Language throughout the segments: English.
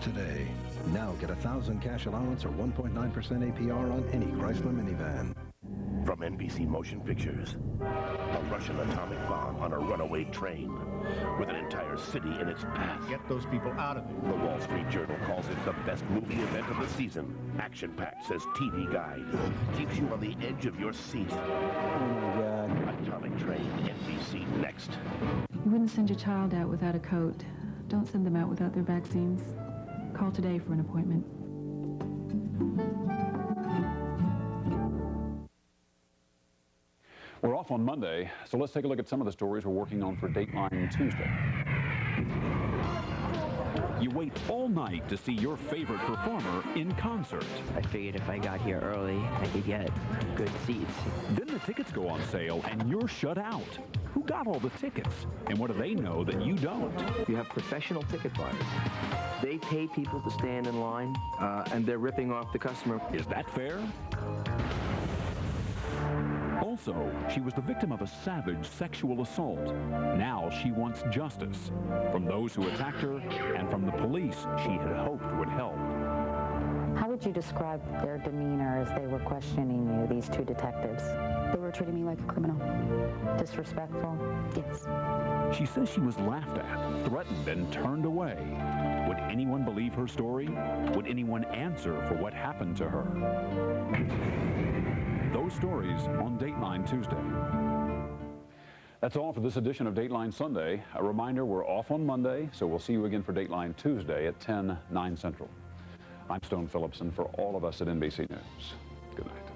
today. Now get 1,000 cash allowance or 1.9% APR on any Chrysler minivan. From NBC Motion Pictures, a Russian atomic bomb on a runaway train with an entire city in its path. Get those people out of there. The Wall Street Journal calls it the best movie event of the season. Action-packed, says TV Guide. Keeps you on the edge of your seat. Oh my God. Atomic Train, NBC next. You wouldn't send your child out without a coat. Don't send them out without their vaccines. Call today for an appointment. We're off on Monday, so let's take a look at some of the stories we're working on for Dateline Tuesday. You wait all night to see your favorite performer in concert. I figured if I got here early, I could get good seats. Then the tickets go on sale and you're shut out. Who got all the tickets? And what do they know that you don't? You have professional ticket buyers. They pay people to stand in line, and they're ripping off the customer. Is that fair? Also, she was the victim of a savage sexual assault. Now she wants justice from those who attacked her and from the police she had hoped would help. How would you describe their demeanor as they were questioning you, these two detectives? They were treating me like a criminal. Disrespectful? Yes. She says she was laughed at, threatened, and turned away. Would anyone believe her story? Would anyone answer for what happened to her? Those stories on Dateline Tuesday. That's all for this edition of Dateline Sunday. A reminder, we're off on Monday, so we'll see you again for Dateline Tuesday at 10, 9 Central. I'm Stone Phillips, and for all of us at NBC News, good night.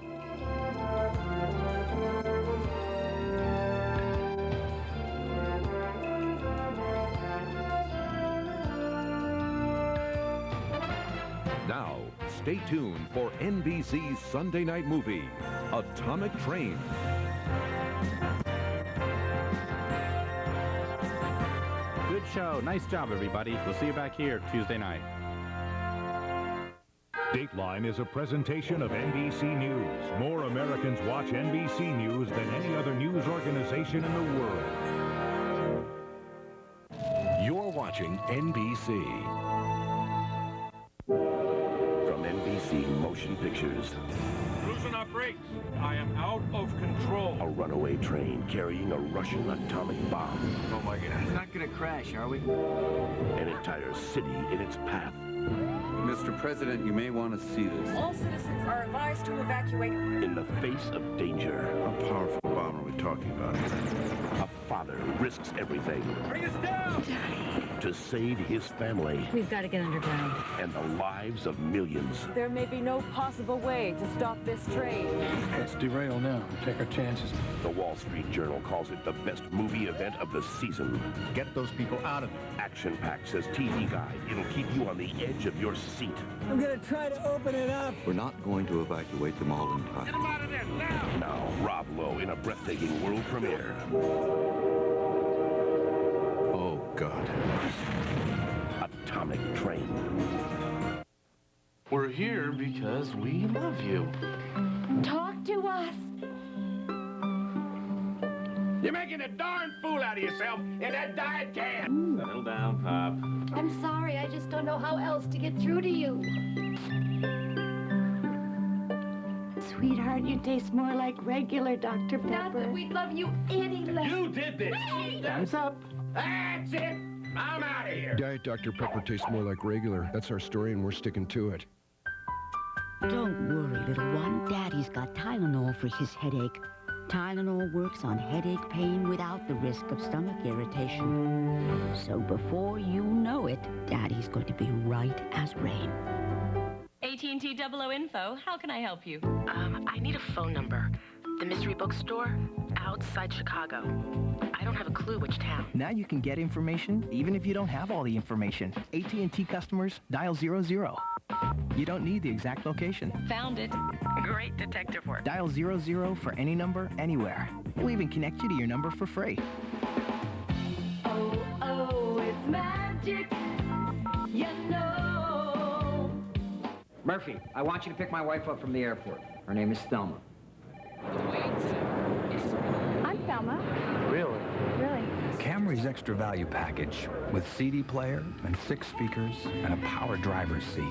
Now, stay tuned for NBC's Sunday night movie, Atomic Train. Good show. Nice job, everybody. We'll see you back here Tuesday night. Dateline is a presentation of NBC News. More Americans watch NBC News than any other news organization in the world. You're watching NBC. From NBC Motion Pictures. Loosen up brakes. I am out of control. A runaway train carrying a Russian atomic bomb. Oh my God. It's not gonna crash, are we? An entire city in its path. Mr. President, you may want to see this. All citizens are advised to evacuate. In the face of danger. How powerful a bomb are we talking about? A father risks everything. Bring us down! To save his family. We've got to get underground. And the lives of millions. There may be no possible way to stop this train. Let's derail now. Take our chances. The Wall Street Journal calls it the best movie event of the season. Get those people out of there. Action-packed, says TV Guide. It'll keep you on the edge of your seat. I'm gonna try to open it up. We're not going to evacuate them all in time. Get them out of there now! Now, Rob Lowe in a breathtaking world premiere. Oh, God. Atomic Train. We're here because we love you. Talk to us. You're making a darn fool out of yourself in that diet can! Settle down, Pop. I'm sorry, I just don't know how else to get through to you. Sweetheart, you taste more like regular Dr. Pepper. Not that we'd love you any less. You did this! Time's up. That's it! I'm out of here! Diet Dr. Pepper tastes more like regular. That's our story, and we're sticking to it. Don't worry, little one. Daddy's got Tylenol for his headache. Tylenol works on headache pain without the risk of stomach irritation. So before you know it, Daddy's going to be right as rain. AT&T 00 Info, how can I help you? I need a phone number. The mystery bookstore outside Chicago. I don't have a clue which town. Now you can get information even if you don't have all the information. AT&T customers, dial 00. You don't need the exact location. Found it. Great detective work. Dial 00 for any number, anywhere. We'll even connect you to your number for free. Oh, oh, it's magic. You know. Murphy, I want you to pick my wife up from the airport. Her name is Thelma. I'm Thelma. Really? Really. Camry's extra value package with CD player and 6 speakers and a power driver's seat.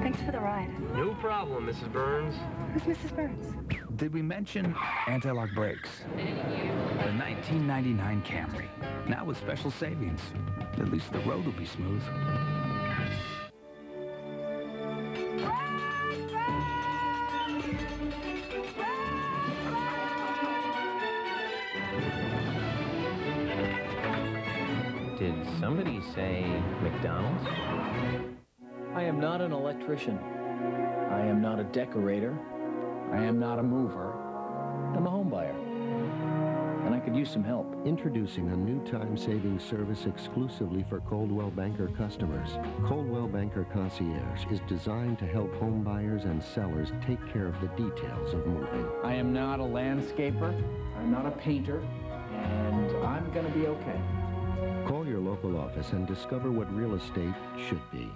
Thanks for the ride. No problem, Mrs. Burns. Who's Mrs. Burns? Did we mention anti-lock brakes? The 1999 Camry. Now with special savings. At least the road will be smooth. Did somebody say McDonald's? I am not an electrician. I am not a decorator. I am not a mover. I'm a home buyer. And I could use some help. Introducing a new time-saving service exclusively for Coldwell Banker customers. Coldwell Banker Concierge is designed to help home buyers and sellers take care of the details of moving. I am not a landscaper. I'm not a painter. And I'm going to be okay. Call your local office and discover what real estate should be.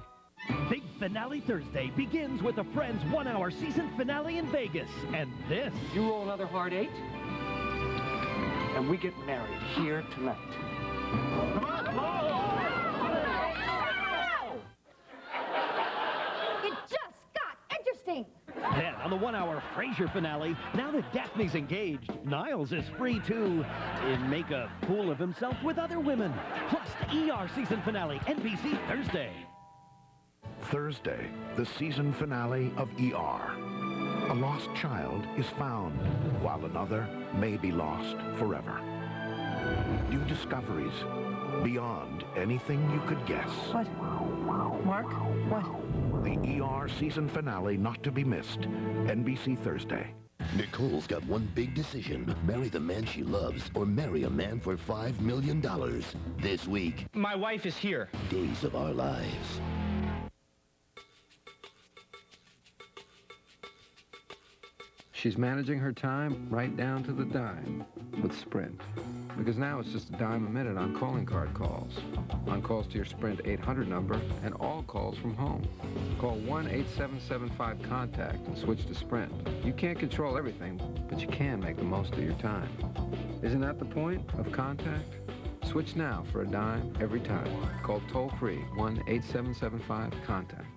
Big Finale Thursday begins with a Friends 1-hour season finale in Vegas. And this... You roll another hard 8, and we get married here tonight. It just got interesting. Then, on the 1-hour Frasier finale, now that Daphne's engaged, Niles is free to make a fool of himself with other women. Plus, the ER season finale, NBC Thursday. Thursday, the season finale of ER. A lost child is found, while another may be lost forever. New discoveries beyond anything you could guess. What? Mark? What? The ER season finale not to be missed. NBC Thursday. Nicole's got one big decision. Marry the man she loves or marry a man for $5 million. This week. My wife is here. Days of Our Lives. She's managing her time right down to the dime with Sprint. Because now it's just a dime a minute on calling card calls. On calls to your Sprint 800 number and all calls from home. Call 1-8775-CONTACT and switch to Sprint. You can't control everything, but you can make the most of your time. Isn't that the point of Contact? Switch now for a dime every time. Call toll-free 1-8775-CONTACT.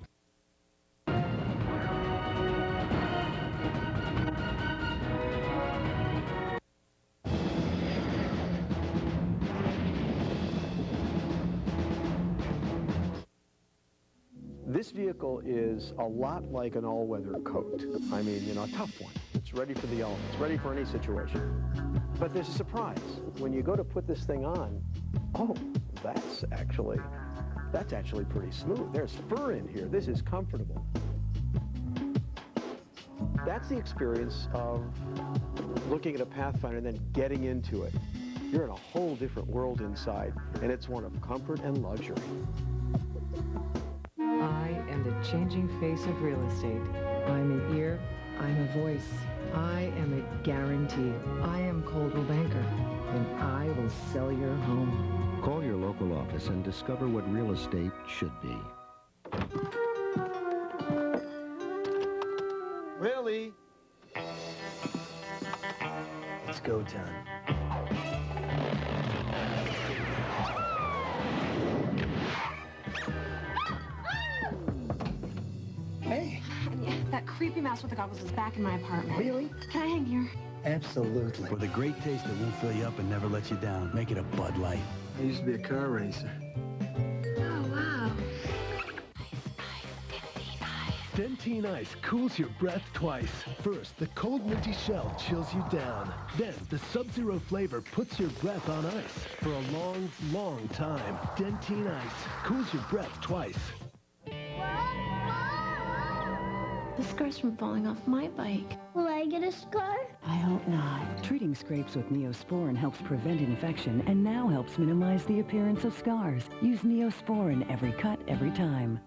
This vehicle is a lot like an all-weather coat. I mean, you know, a tough one. It's ready for the elements, ready for any situation. But there's a surprise. When you go to put this thing on, oh, that's actually pretty smooth. There's fur in here. This is comfortable. That's the experience of looking at a Pathfinder and then getting into it. You're in a whole different world inside, and it's one of comfort and luxury. I am the changing face of real estate. I'm an ear, I'm a voice. I am a guarantee. I am Coldwell Banker, and I will sell your home. Call your local office and discover what real estate should be. Willie! It's go time. Hey. That creepy mouse with the goggles is back in my apartment. Really? Can I hang here? Absolutely. With a great taste that won't fill you up and never let you down. Make it a Bud Light. I used to be a car racer. Oh, wow. Dentine Ice cools your breath twice. First, the cold minty shell chills you down. Then, the Sub-Zero flavor puts your breath on ice for a long, long time. Dentine Ice cools your breath twice. The scar's from falling off my bike. Will I get a scar? I hope not. Treating scrapes with Neosporin helps prevent infection and now helps minimize the appearance of scars. Use Neosporin every cut, every time.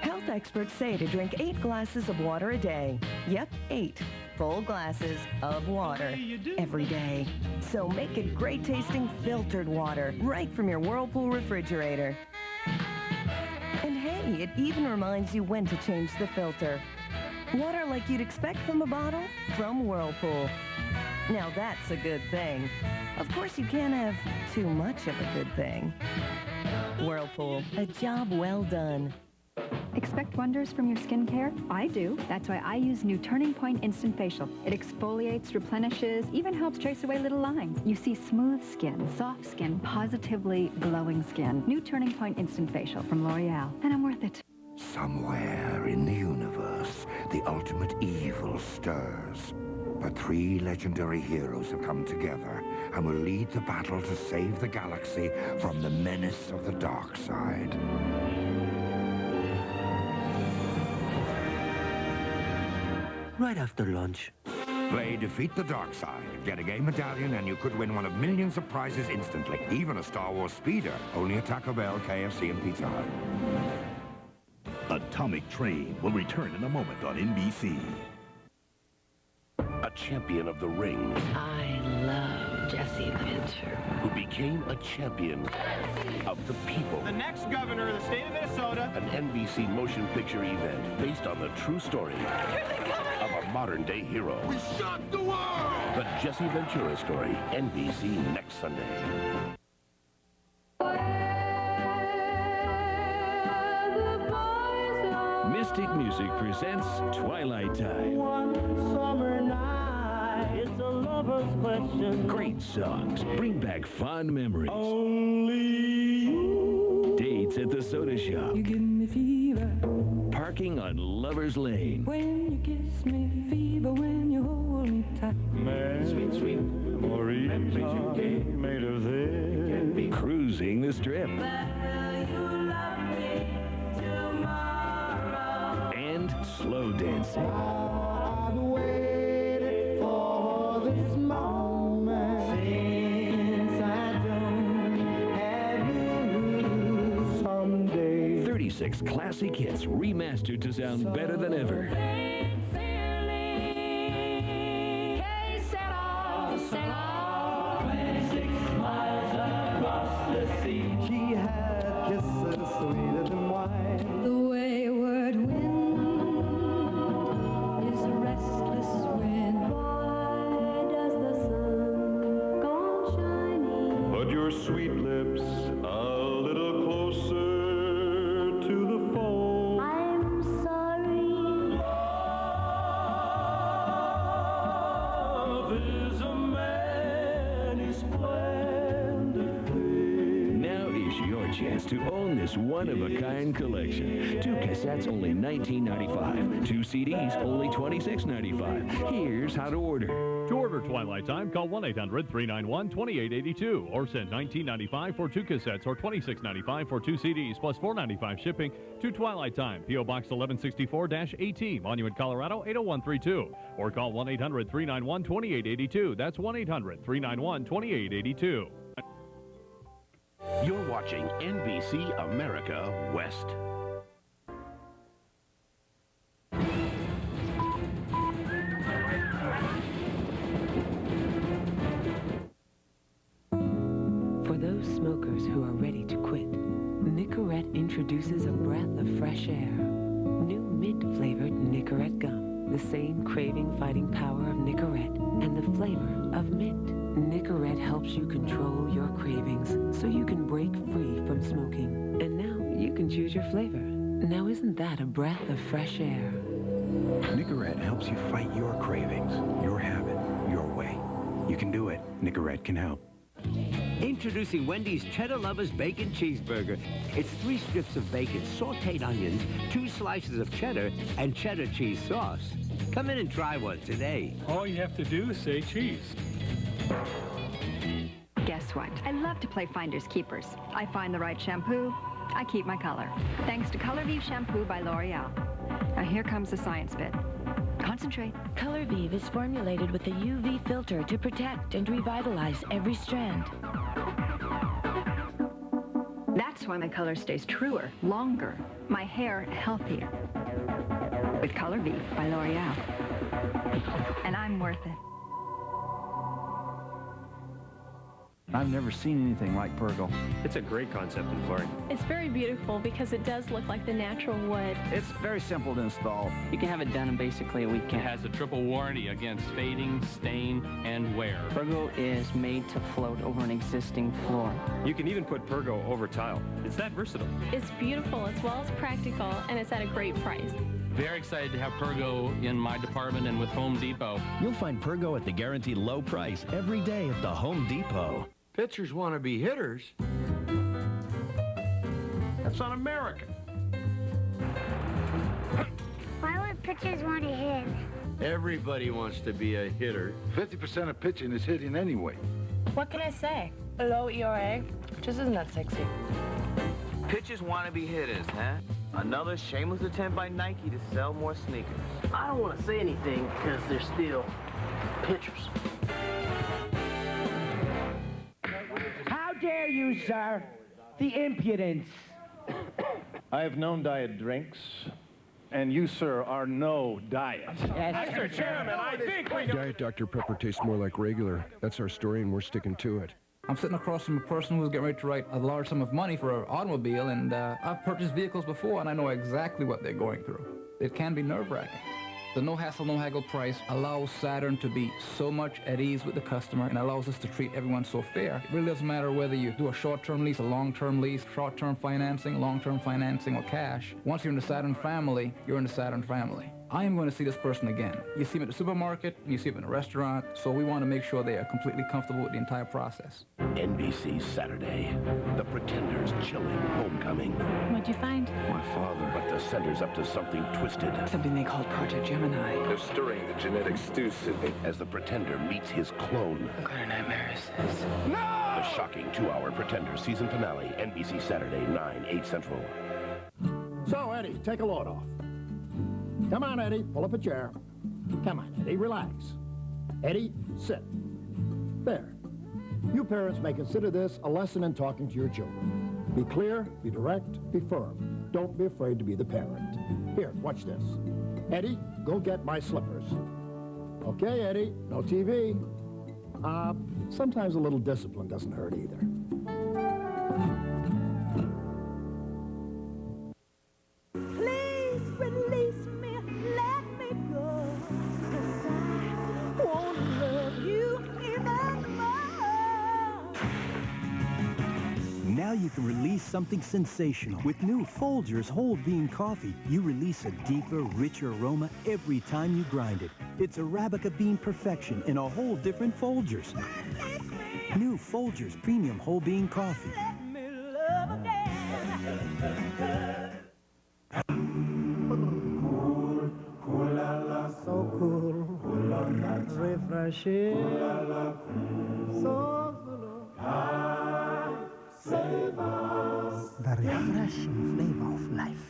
Health experts say to drink 8 glasses of water a day. Yep, 8 full glasses of water every day. So make it great tasting filtered water right from your Whirlpool refrigerator. And hey, it even reminds you when to change the filter. Water like you'd expect from a bottle from Whirlpool. Now that's a good thing. Of course, you can't have too much of a good thing. Whirlpool, a job well done. Expect wonders from your skincare? I do. That's why I use new Turning Point Instant Facial. It exfoliates, replenishes, even helps trace away little lines. You see smooth skin, soft skin, positively glowing skin. New Turning Point Instant Facial from L'Oreal. And I'm worth it. Somewhere in the universe, the ultimate evil stirs. But 3 legendary heroes have come together and will lead the battle to save the galaxy from the menace of the dark side. Right after lunch. Play Defeat the Dark Side. Get a game medallion and you could win one of millions of prizes instantly. Even a Star Wars speeder. Only at Taco Bell, KFC, and Pizza Hut. Atomic Train will return in a moment on NBC. A champion of the ring. I love Jesse Ventura. Who became a champion of the people. The next governor of the state of Minnesota. An NBC motion picture event based on the true story of a modern-day hero. We shocked the world! The Jesse Ventura story. NBC next Sunday. Mystic Music presents Twilight Time. One summer night, it's a lover's question. Great songs bring back fond memories. Only you. Dates at the soda shop. You give me fever. Parking on Lover's Lane. When you kiss me, fever. When you hold me tight. Man, sweet, sweet memories are made of this. Cruising the Strip. And slow dancing. I've waited for this moment since I don't have you someday. 36 classic hits remastered to sound better than ever. She had kisses sweeter than wine. The wayward wind is a restless wind. Why does the sun go shining? Put your sweet lips a little closer to the phone. I'm sorry. Love is a many splendid thing. Now is your chance to own this one-of-a-kind collection. 2 cassettes, only $19.95. 2 CDs, only $26.95. Here's how to order. To order Twilight Time, call 1-800-391-2882 or send $19.95 for 2 cassettes or $26.95 for 2 CDs plus $4.95 shipping to Twilight Time, P.O. Box 1164-AT, Monument, Colorado 80132, or call 1-800-391-2882. That's 1-800-391-2882. You're watching NBC America West. For those smokers who are ready to quit, Nicorette introduces a breath of fresh air. New mint-flavored Nicorette gum. The same craving-fighting power of Nicorette and the flavor of mint. Nicorette helps you control your cravings so you can break free from smoking. And now you can choose your flavor. Now isn't that a breath of fresh air? Nicorette helps you fight your cravings, your habit, your way. You can do it. Nicorette can help. Introducing Wendy's Cheddar Lovers Bacon Cheeseburger. It's 3 strips of bacon, sauteed onions, 2 slices of cheddar, and cheddar cheese sauce. Come in and try one today. All you have to do is say cheese. Guess what? I love to play finders keepers. I find the right shampoo, I keep my color. Thanks to Color Vive Shampoo by L'Oreal. Now here comes the science bit. Concentrate. Color Vive is formulated with a UV filter to protect and revitalize every strand. That's why my color stays truer, longer, my hair healthier. With Color Vive by L'Oreal. And I'm worth it. I've never seen anything like Pergo. It's a great concept in flooring. It's very beautiful because it does look like the natural wood. It's very simple to install. You can have it done in basically a weekend. It has a triple warranty against fading, stain, and wear. Pergo is made to float over an existing floor. You can even put Pergo over tile. It's that versatile. It's beautiful as well as practical, and it's at a great price. Very excited to have Pergo in my department and with Home Depot. You'll find Pergo at the guaranteed low price every day at the Home Depot. Pitchers want to be hitters. That's un-American. Why would pitchers want to hit? Everybody wants to be a hitter. 50% of pitching is hitting anyway. What can I say? A low ERA just isn't that sexy. Pitchers want to be hitters, huh? Another shameless attempt by Nike to sell more sneakers. I don't want to say anything because they're still pitchers. How dare you, sir? The impudence. I have known diet drinks, and you, sir, are no diet. Yes. Mr. Chairman, I think we... Diet Dr. Pepper tastes more like regular. That's our story, and we're sticking to it. I'm sitting across from a person who's getting ready to write a large sum of money for an automobile, and I've purchased vehicles before, and I know exactly what they're going through. It can be nerve-wracking. The no hassle, no haggle price allows Saturn to be so much at ease with the customer and allows us to treat everyone so fair. It really doesn't matter whether you do a short-term lease, a long-term lease, short-term financing, long-term financing, or cash. Once you're in the Saturn family, you're in the Saturn family. I am going to see this person again. You see them at the supermarket, you see them in a restaurant, so we want to make sure they are completely comfortable with the entire process. NBC Saturday. The Pretenders' chilling homecoming. What'd you find? My father. But the center's up to something twisted. Something they call Project Gemini. They're stirring the genetic stew, Sidney. As the Pretender meets his clone. What kind of nightmare is this? No! The shocking 2-hour Pretender season finale. NBC Saturday, 9, 8 Central. So, Eddie, take a load off. Come on, Eddie, pull up a chair. Come on, Eddie, relax. Eddie, sit. There. You parents may consider this a lesson in talking to your children. Be clear, be direct, be firm. Don't be afraid to be the parent. Here, watch this. Eddie, go get my slippers. Okay, Eddie, no TV. Sometimes a little discipline doesn't hurt either. Please release me, let me go. 'Cause I won't love you even more. Now you can release something sensational. With new Folgers whole bean coffee, you release a deeper, richer aroma every time you grind it. It's Arabica bean perfection in a whole different Folgers. New Folgers Premium Whole Bean Coffee. So cool, refreshing, so save us. The refreshing flavor of life.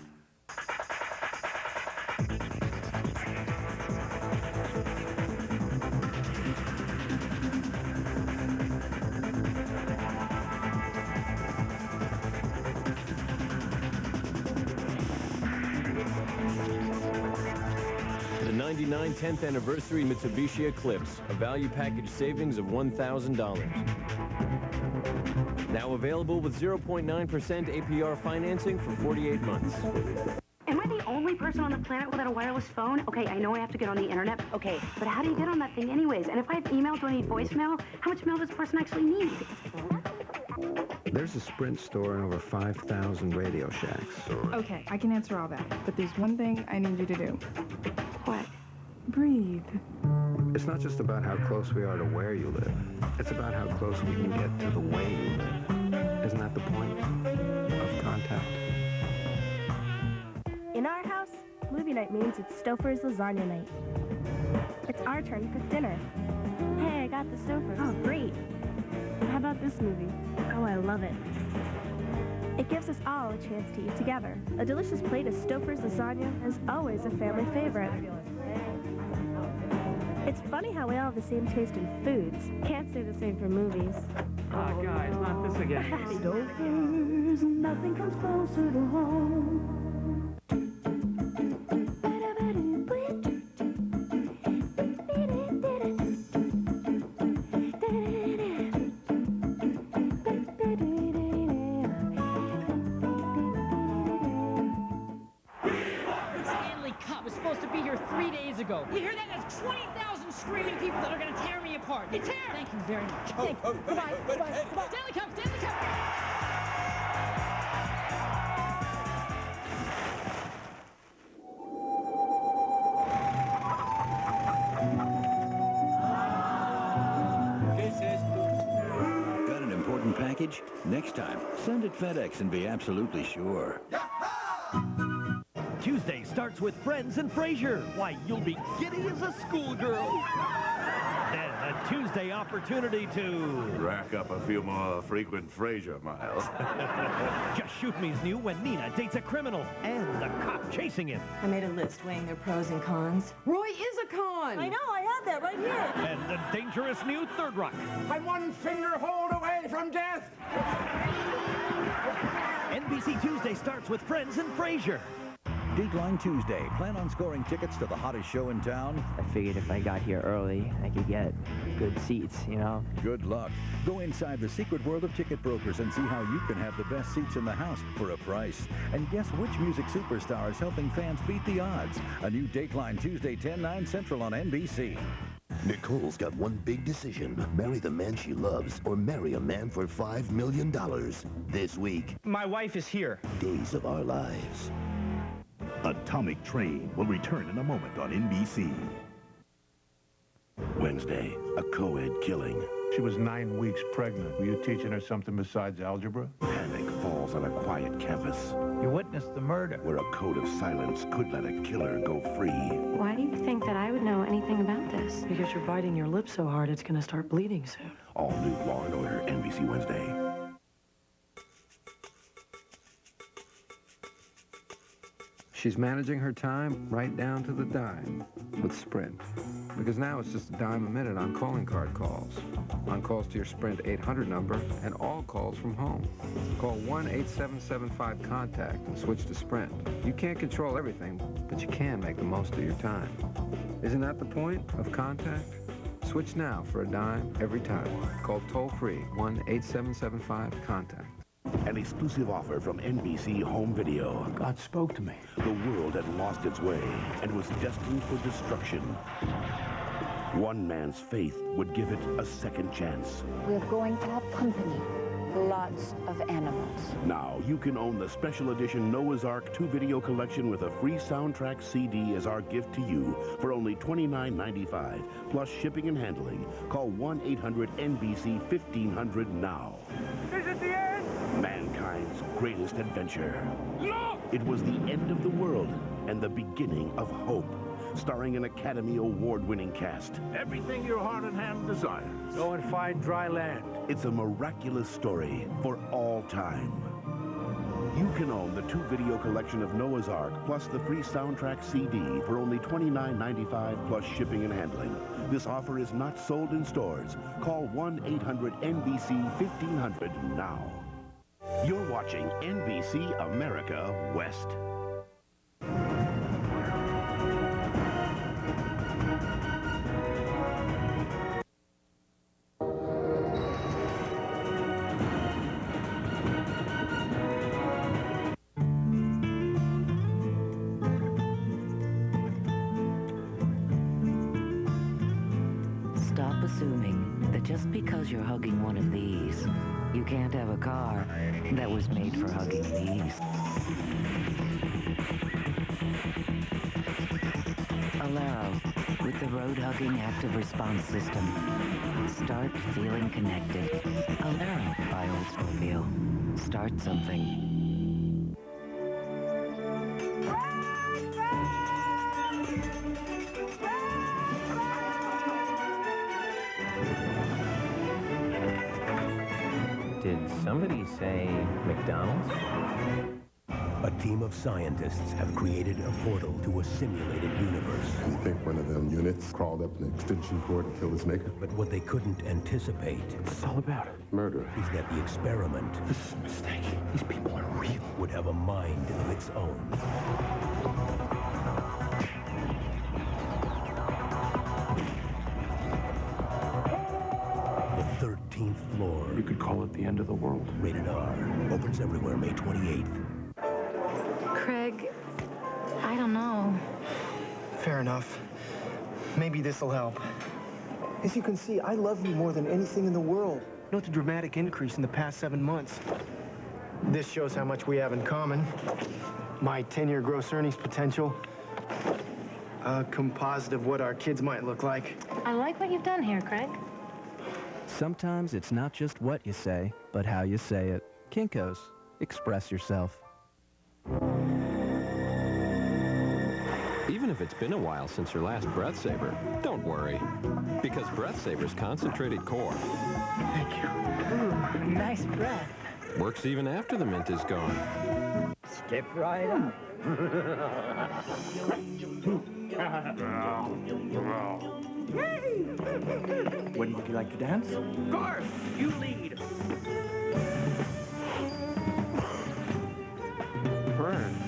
The 99 10th anniversary Mitsubishi Eclipse, a value package savings of $1,000. Now available with 0.9% APR financing for 48 months. Am I the only person on the planet without a wireless phone? Okay, I know I have to get on the internet. Okay, but how do you get on that thing anyways? And if I have email, do I need voicemail? How much mail does the person actually need? There's a Sprint store in over 5,000 Radio Shacks. Okay, I can answer all that, but there's one thing I need you to do. What? Breathe. It's not just about how close we are to where you live. It's about how close we can get to the way you live. Isn't that the point of contact? In our house, movie night means it's Stouffer's lasagna night. It's our turn to cook dinner. Hey, I got the Stouffer's. Oh, great. How about this movie? Oh, I love it. It gives us all a chance to eat together. A delicious plate of Stouffer's lasagna is always a family favorite. It's funny how we all have the same taste in foods. Can't say the same for movies. Oh, guys, not this again. Stouffer's, nothing comes closer to home. ago. You hear that? That's 20,000 screaming people that are going to tear me apart. It's here! Thank you very much. Thank you. Goodbye. Goodbye. Goodbye. Stanley Cup! Stanley Cup! Got an important package? Next time, send it FedEx and be absolutely sure. Tuesday starts with Friends and Frasier. Why, you'll be giddy as a schoolgirl. Then a Tuesday opportunity to rack up a few more frequent Frasier miles. Just Shoot Me's new When Nina Dates a Criminal and the cop chasing him. I made a list weighing their pros and cons. Roy is a con! I know, I had that right here. And the dangerous new Third Rock. I'm one finger hold away from death. NBC Tuesday starts with Friends and Frasier. Dateline Tuesday. Plan on scoring tickets to the hottest show in town? I figured if I got here early, I could get good seats, you know? Good luck. Go inside the secret world of ticket brokers and see how you can have the best seats in the house for a price. And guess which music superstar is helping fans beat the odds? A new Dateline Tuesday, 10/9 Central on NBC. Nicole's got one big decision. Marry the man she loves or marry a man for $5 million. This week, My wife is here. Days of Our Lives. Atomic Train will return in a moment on NBC. Wednesday, a co-ed killing. She was 9 weeks pregnant. Were you teaching her something besides algebra? Panic falls on a quiet campus. You witnessed the murder. Where a code of silence could let a killer go free. Why do you think that I would know anything about this? Because you're biting your lip so hard, it's going to start bleeding soon. All new Law & Order, NBC Wednesday. She's managing her time right down to the dime with Sprint. Because now it's just a dime a minute on calling card calls, on calls to your Sprint 800 number, and all calls from home. Call 1-8775-CONTACT and switch to Sprint. You can't control everything, but you can make the most of your time. Isn't that the point of Contact? Switch now for a dime every time. Call toll-free 1-8775-CONTACT. An exclusive offer from NBC Home Video. God spoke to me. The world had lost its way and was destined for destruction. One man's faith would give it a second chance. We're going to have company. Lots of animals. Now you can own the special edition Noah's Ark 2-video collection with a free soundtrack CD as our gift to you for only $29.95, plus shipping and handling. Call 1-800-NBC-1500 now. Is it the end? Mankind's greatest adventure. Look! It was the end of the world and the beginning of hope. Starring an Academy Award-winning cast. Everything your heart and hand desire. Go and find dry land. It's a miraculous story for all time. You can own the 2-video collection of Noah's Ark plus the free soundtrack CD for only $29.95 plus shipping and handling. This offer is not sold in stores. Call 1-800-NBC-1500 now. You're watching NBC America West. Stop assuming that just because you're hugging one of these, you can't have a car that was made for hugging these. Alero, with the road-hugging active response system. Start feeling connected. Alero by Oldsmobile. Start something. Did somebody say McDonald's? A team of scientists have created a portal to a simulated universe. You think one of them units crawled up an extension cord and killed its maker? But what they couldn't anticipate... What's this all about? Murder. ...is that the experiment... This is a mistake. These people are real. ...would have a mind of its own. The 13th floor. You could call it the end of the world. Rated R. Opens everywhere May 28th. Craig, I don't know. Fair enough. Maybe this'll help. As you can see, I love you more than anything in the world. Note the dramatic increase in the past 7 months. This shows how much we have in common. My 10-year gross earnings potential. A composite of what our kids might look like. I like what you've done here, Craig. Sometimes it's not just what you say, but how you say it. Kinko's. Express yourself. Even if it's been a while since your last Breath Saver, don't worry. Because Breath Saver's concentrated core Thank you. Ooh, nice breath. works even after the mint is gone. Step right up. Would you like to dance? Garth, you lead. Burn.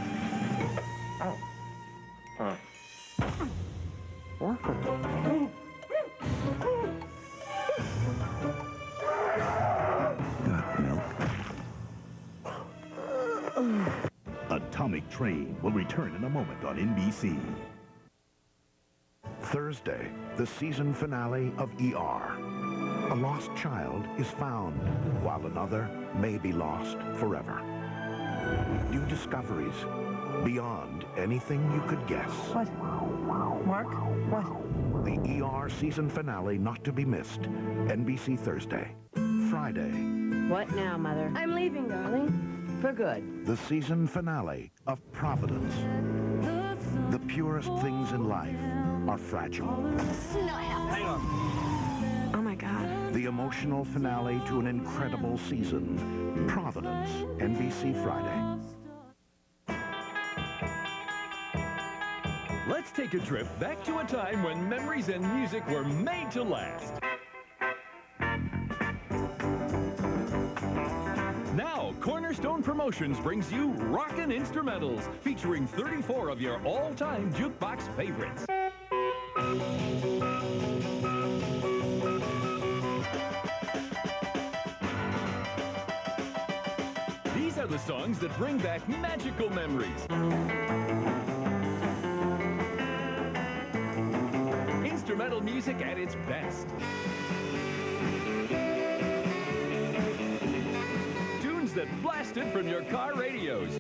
Got milk? Atomic Train will return in a moment on NBC. Thursday, the season finale of ER. A lost child is found, while another may be lost forever. New discoveries beyond anything you could guess. What? Mark? What? The ER season finale not to be missed. NBC Thursday. Friday, What now, Mother? I'm leaving, darling. For good. the season finale of Providence. The purest things in life are fragile. Hang on. Oh my God. The emotional finale to an incredible season. Providence, NBC Friday. Let's take a trip back to a time when memories and music were made to last. Now, Cornerstone Promotions brings you Rockin' Instrumentals, featuring 34 of your all-time jukebox favorites. These are the songs that bring back magical memories. Instrumental music at its best. Tunes that blasted from your car radios.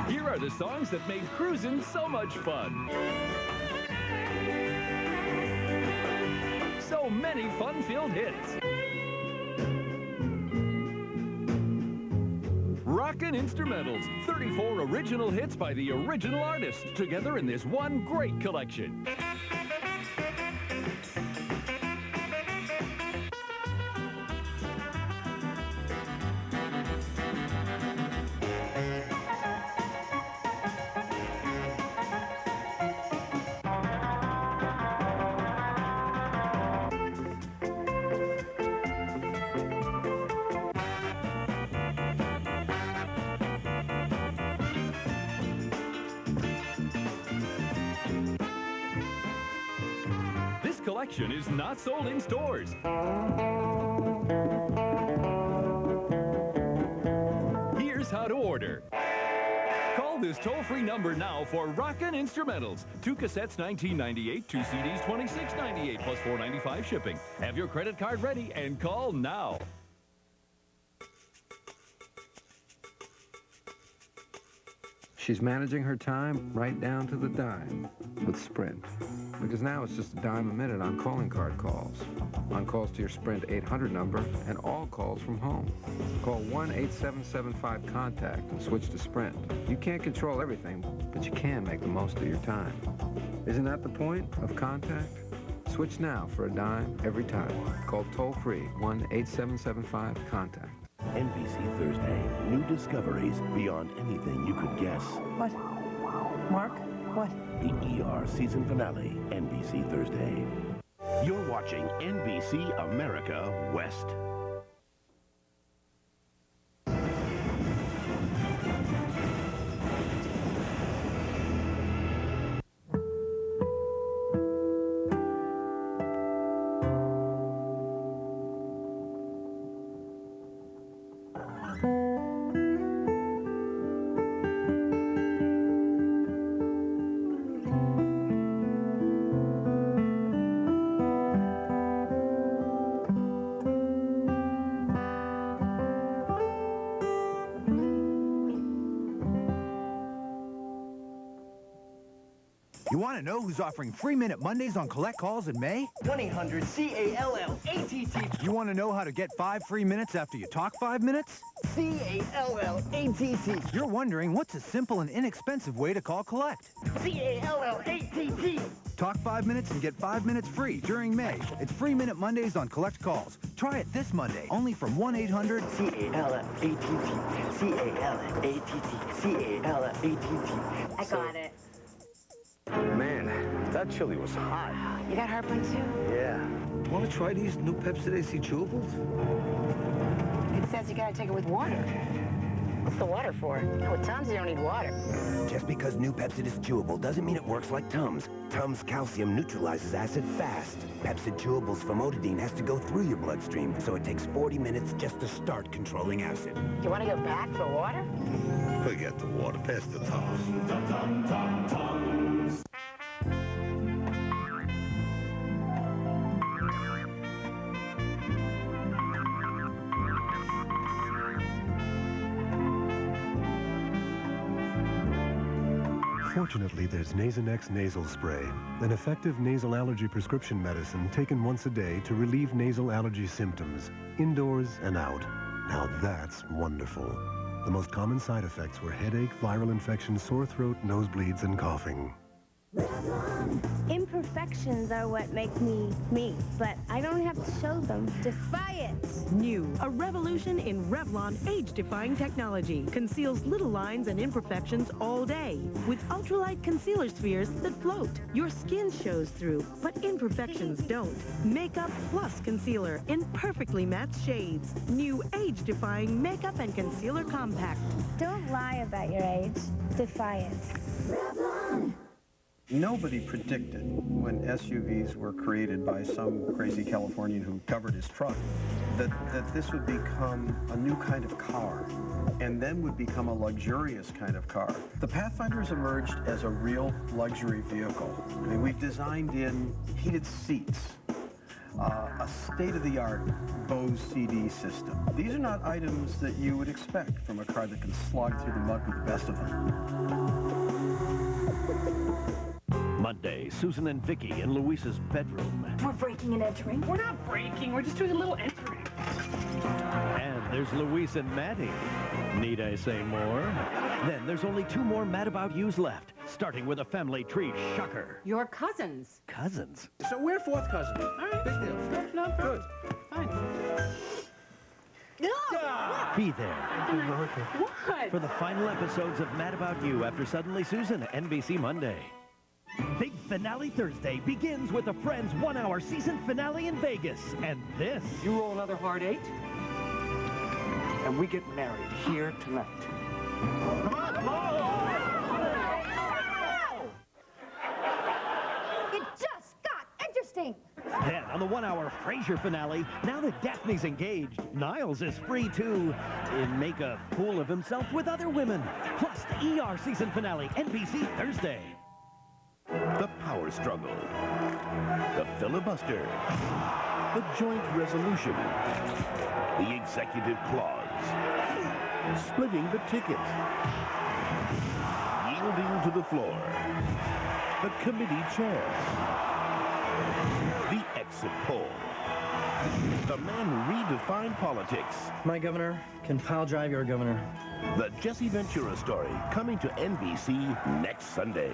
Here are the songs that made cruising so much fun. So many fun-filled hits. Rockin' Instrumentals, 34 original hits by the original artists, together in this one great collection. Collection is not sold in stores. Here's how to order. Call this toll-free number now for Rockin' Instrumentals. 2 cassettes, $19.98, 2 CDs, $26.98, plus $4.95 shipping. Have your credit card ready and call now. She's managing her time right down to the dime with Sprint. Because now it's just a dime a minute on calling card calls. On calls to your Sprint 800 number and all calls from home. Call 1-8775-CONTACT and switch to Sprint. You can't control everything, but you can make the most of your time. Isn't that the point of Contact? Switch now for a dime every time. Call toll-free 1-8775-CONTACT. NBC Thursday. New discoveries beyond anything you could guess. What? Mark? What? The ER season finale, NBC Thursday. You're watching NBC America West. Want to know who's offering free Minute Mondays on collect calls in May? 1-800-CALL-ATT. You want to know how to get 5 free minutes after you talk 5 minutes? CALLATT. You're wondering what's a simple and inexpensive way to call collect? CALLATT. Talk 5 minutes and get 5 minutes free during May. It's free Minute Mondays on collect calls. Try it this Monday, only from 1-800-CALLATT. CALLATT. I got it. Man, that chili was hot. You got heartburn too? Yeah. Want to try these new Pepsi AC chewables? It says you gotta take it with water. What's the water for? With Tums, you don't need water. Just because new Pepsid is chewable doesn't mean it works like Tums. Tums calcium neutralizes acid fast. Pepsid chewables famotidine has to go through your bloodstream, so it takes 40 minutes just to start controlling acid. You want to go back for water? Forget the water. Pass the Tums. Fortunately, there's Nasonex nasal spray, an effective nasal allergy prescription medicine taken once a day to relieve nasal allergy symptoms, indoors and out. Now that's wonderful. The most common side effects were headache, viral infection, sore throat, nosebleeds, and coughing. Imperfections are what make me me, but I don't have to show them. Defy it! New, a revolution in Revlon age-defying technology. Conceals little lines and imperfections all day. With ultralight concealer spheres that float. Your skin shows through, but imperfections don't. Makeup plus concealer in perfectly matched shades. New age-defying makeup and concealer compact. Don't lie about your age. Defy it. Revlon! Nobody predicted when SUVs were created by some crazy Californian who covered his truck that this would become a new kind of car and then would become a luxurious kind of car. The Pathfinder's emerged as a real luxury vehicle. I mean, we've designed in heated seats, a state-of-the-art Bose CD system. These are not items that you would expect from a car that can slog through the mud with the best of them. Monday, Susan and Vicky in Luis's bedroom. We're breaking and entering. We're not breaking, we're just doing a little entering. And there's Luis and Maddie. Need I say more? Then there's only 2 more Mad About Yous left, starting with a family tree shocker. Your cousins. Cousins? So we're fourth cousins. All right. Big deal. No, Good. fine. Be there What? for the final episodes of Mad About You after Suddenly Susan, NBC Monday. Big Finale Thursday begins with a Friends 1-hour season finale in Vegas. And this... You roll another hard 8, and we get married here tonight. It just got interesting. Then, on the 1-hour Frasier finale, now that Daphne's engaged, Niles is free to make a fool of himself with other women. Plus, the ER season finale, NBC Thursday. The power struggle. The filibuster. The joint resolution. The executive clause. Splitting the ticket. Yielding to the floor. The committee chair. The exit poll. The man who redefined politics. My governor can pile drive your governor. The Jesse Ventura story, coming to NBC next Sunday.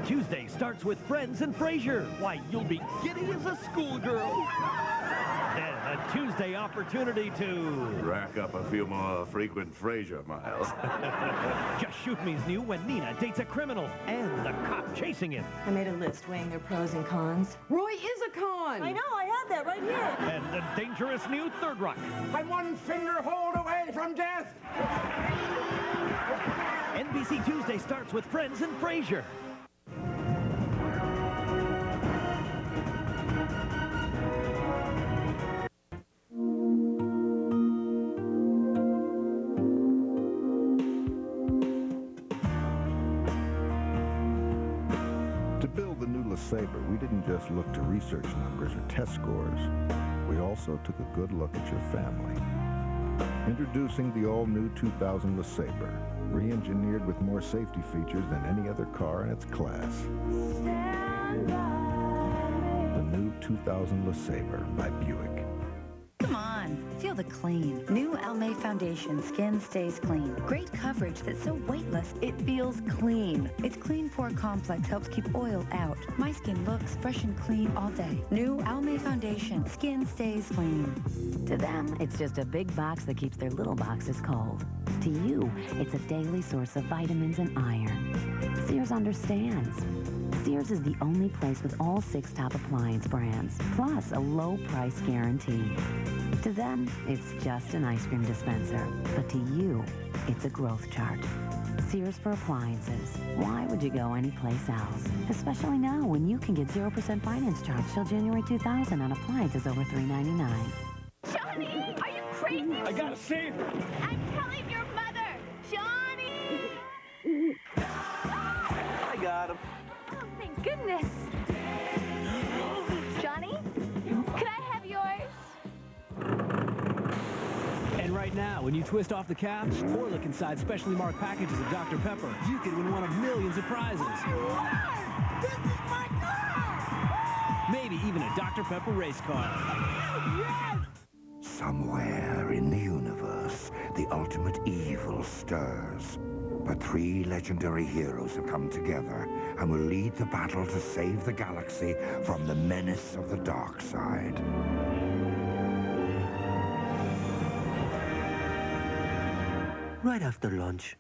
Tuesday starts with Friends and Frasier. Why, you'll be giddy as a schoolgirl. Then a Tuesday opportunity to... rack up a few more frequent Frasier miles. Just Shoot Me's new When Nina Dates a Criminal and the cop chasing him. I made a list weighing their pros and cons. Roy is a con! I know, I had that right here. And the dangerous new Third Rock. I'm one finger hold away from death. NBC Tuesday starts with Friends and Frasier. Sabre, we didn't just look to research numbers or test scores. We also took a good look at your family. Introducing the all-new 2000 LeSabre, re-engineered with more safety features than any other car in its class. The new 2000 LeSabre by Buick. Come on, feel the clean. New Almay Foundation Skin Stays Clean. Great coverage that's so weightless, it feels clean. Its Clean Pore Complex helps keep oil out. My skin looks fresh and clean all day. New Almay Foundation Skin Stays Clean. To them, it's just a big box that keeps their little boxes cold. To you, it's a daily source of vitamins and iron. Sears understands. Sears is the only place with all 6 top appliance brands, plus a low price guarantee. To them, it's just an ice cream dispenser. But to you, it's a growth chart. Sears for appliances. Why would you go anyplace else? Especially now when you can get 0% finance charge till January 2000 on appliances over $399. Johnny, are you crazy? I gotta save her. I'm telling your mother. Johnny! I got him. Oh, thank goodness. Johnny, could I have yours? And right now, when you twist off the cap or look inside specially marked packages of Dr. Pepper, you could win one of millions of prizes. This is my car! Maybe even a Dr. Pepper race car. Yes! Somewhere in the universe, the ultimate evil stirs. But 3 legendary heroes have come together and will lead the battle to save the galaxy from the menace of the dark side. Right after lunch.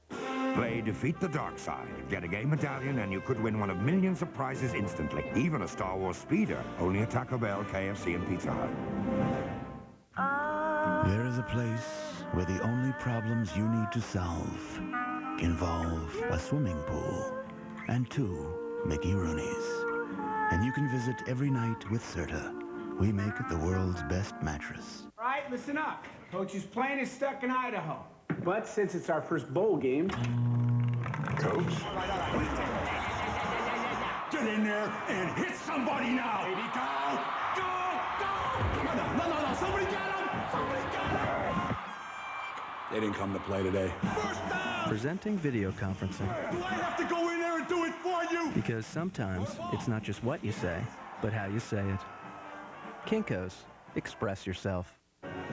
Play Defeat the Dark Side. Get a game medallion and you could win one of millions of prizes instantly. Even a Star Wars speeder. Only at Taco Bell, KFC, and Pizza Hut. There is a place where the only problems you need to solve involve a swimming pool and 2 Mickey Rooney's. And you can visit every night with Serta. We make the world's best mattress. All right, listen up. Coach's plane is stuck in Idaho. But since it's our first bowl game... Coach? Get in there and hit somebody now! Baby, go! Go! No, somebody get him! Somebody get him! They didn't come to play today. First down! Presenting video conferencing. Do I have to go in there and do it for you? Because sometimes it's not just what you say, but how you say it. Kinko's. Express yourself.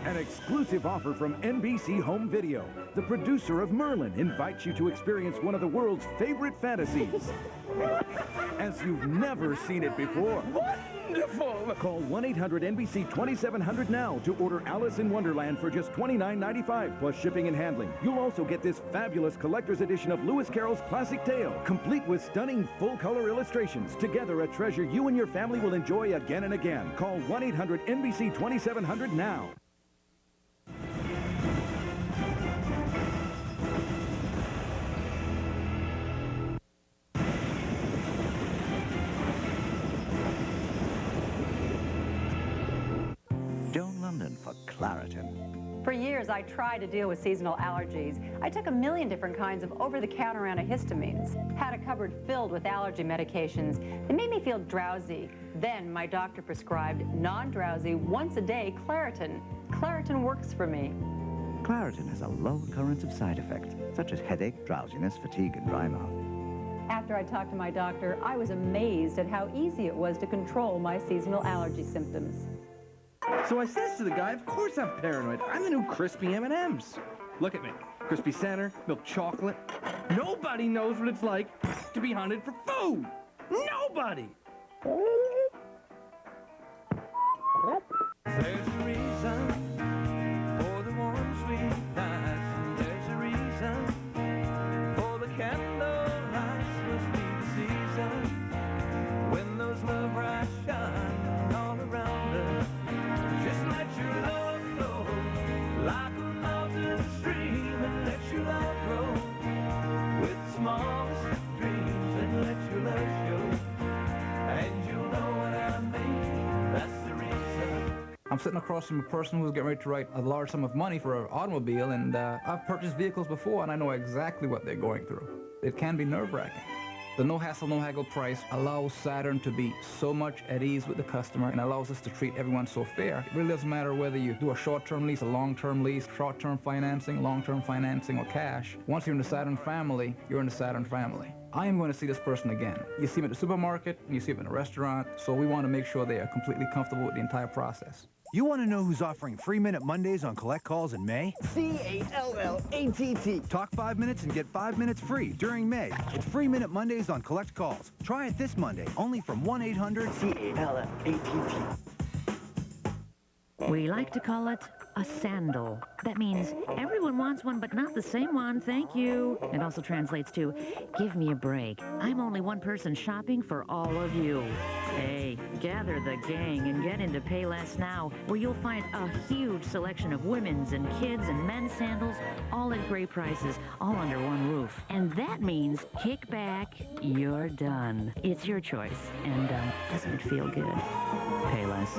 An exclusive offer from NBC Home Video. The producer of Merlin invites you to experience one of the world's favorite fantasies. As you've never seen it before. Wonderful! Call 1-800-NBC-2700 now to order Alice in Wonderland for just $29.95 plus shipping and handling. You'll also get this fabulous collector's edition of Lewis Carroll's classic tale, complete with stunning full-color illustrations. Together, a treasure you and your family will enjoy again and again. Call 1-800-NBC-2700 now. Joan London for Claritin. For years, I tried to deal with seasonal allergies. I took a million different kinds of over-the-counter antihistamines, had a cupboard filled with allergy medications. They made me feel drowsy. Then my doctor prescribed non-drowsy, once-a-day Claritin. Claritin works for me. Claritin has a low occurrence of side effects, such as headache, drowsiness, fatigue, and dry mouth. After I talked to my doctor, I was amazed at how easy it was to control my seasonal allergy symptoms. So I says to the guy, of course I'm paranoid. I'm the new crispy M&Ms. Look at me. Crispy center, milk chocolate. Nobody knows what it's like to be hunted for food. Nobody! There's a reason for the warm, sweet nights. There's a reason for the candlelight. Must be the season when those love rays shine all around us. Just let your love flow like a mountain stream and let your love grow with the smallest of dreams and let your love show. And you'll know what I mean. That's the reason. I'm sitting across from a person who's getting ready to write a large sum of money for an automobile, and I've purchased vehicles before, and I know exactly what they're going through. It can be nerve-wracking. The no hassle, no haggle price allows Saturn to be so much at ease with the customer and allows us to treat everyone so fair. It really doesn't matter whether you do a short-term lease, a long-term lease, short-term financing, long-term financing, or cash. Once you're in the Saturn family, you're in the Saturn family. I am going to see this person again. You see them at the supermarket, and you see them in a restaurant, so we want to make sure they are completely comfortable with the entire process. You want to know who's offering free Minute Mondays on collect calls in May? C-A-L-L-A-T-T. Talk 5 minutes and get 5 minutes free during May. It's free Minute Mondays on collect calls. Try it this Monday, only from 1-800-C-A-L-L-A-T-T. We like to call it a sandal. That means everyone wants one, but not the same one, thank you. It also translates to, give me a break. I'm only one person shopping for all of you. Hey, gather the gang and get into Payless Now, where you'll find a huge selection of women's and kids and men's sandals, all at great prices, all under one roof. And that means kick back, you're done. It's your choice, and doesn't it feel good? Payless.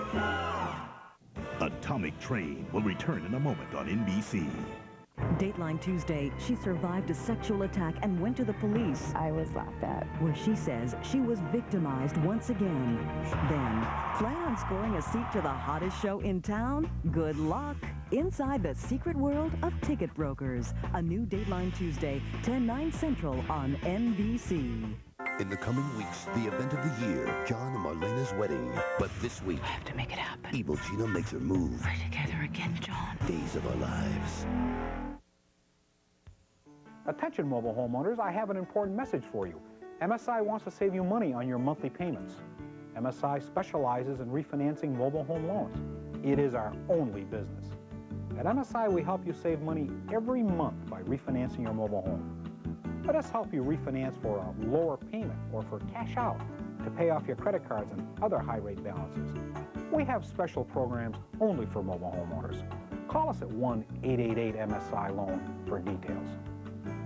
Atomic Train will return in a moment on NBC. Dateline Tuesday, she survived a sexual attack and went to the police. I was laughed at. Where she says she was victimized once again. Then, plan on scoring a seat to the hottest show in town? Good luck. Inside the secret world of ticket brokers. A new Dateline Tuesday, 10/9 Central on NBC. In the coming weeks, the event of the year, John and Marlena's wedding. But this week, I have to make it happen. Evil Gina makes her move. We're together again, John. Days of our lives. Attention mobile homeowners, I have an important message for you. MSI wants to save you money on your monthly payments. MSI specializes in refinancing mobile home loans. It is our only business. At MSI, we help you save money every month by refinancing your mobile home. Let us help you refinance for a lower payment or for cash out to pay off your credit cards and other high-rate balances. We have special programs only for mobile homeowners. Call us at 1-888-MSI-LOAN for details.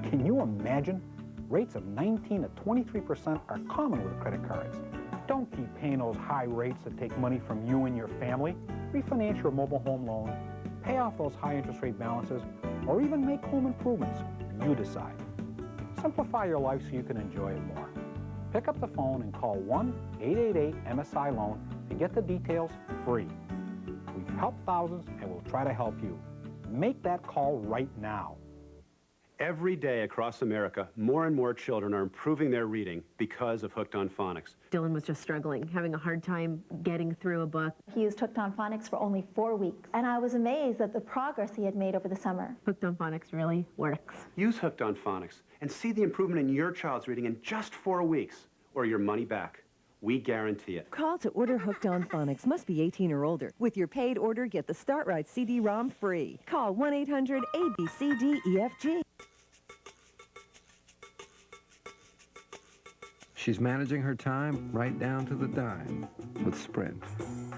Can you imagine? Rates of 19 to 23% are common with credit cards. Don't keep paying those high rates that take money from you and your family. Refinance your mobile home loan, pay off those high interest rate balances, or even make home improvements. You decide. Simplify your life so you can enjoy it more. Pick up the phone and call 1-888-MSI-LOAN to get the details free. We've helped thousands and we'll try to help you. Make that call right now. Every day across America, more and more children are improving their reading because of Hooked on Phonics. Dylan was just struggling, having a hard time getting through a book. He used Hooked on Phonics for only 4 weeks, and I was amazed at the progress he had made over the summer. Hooked on Phonics really works. Use Hooked on Phonics and see the improvement in your child's reading in just 4 weeks, or your money back. We guarantee it. Call to order Hooked on Phonics. Must be 18 or older. With your paid order, get the Start Right CD-ROM free. Call 1-800-ABCDEFG. She's managing her time right down to the dime with Sprint.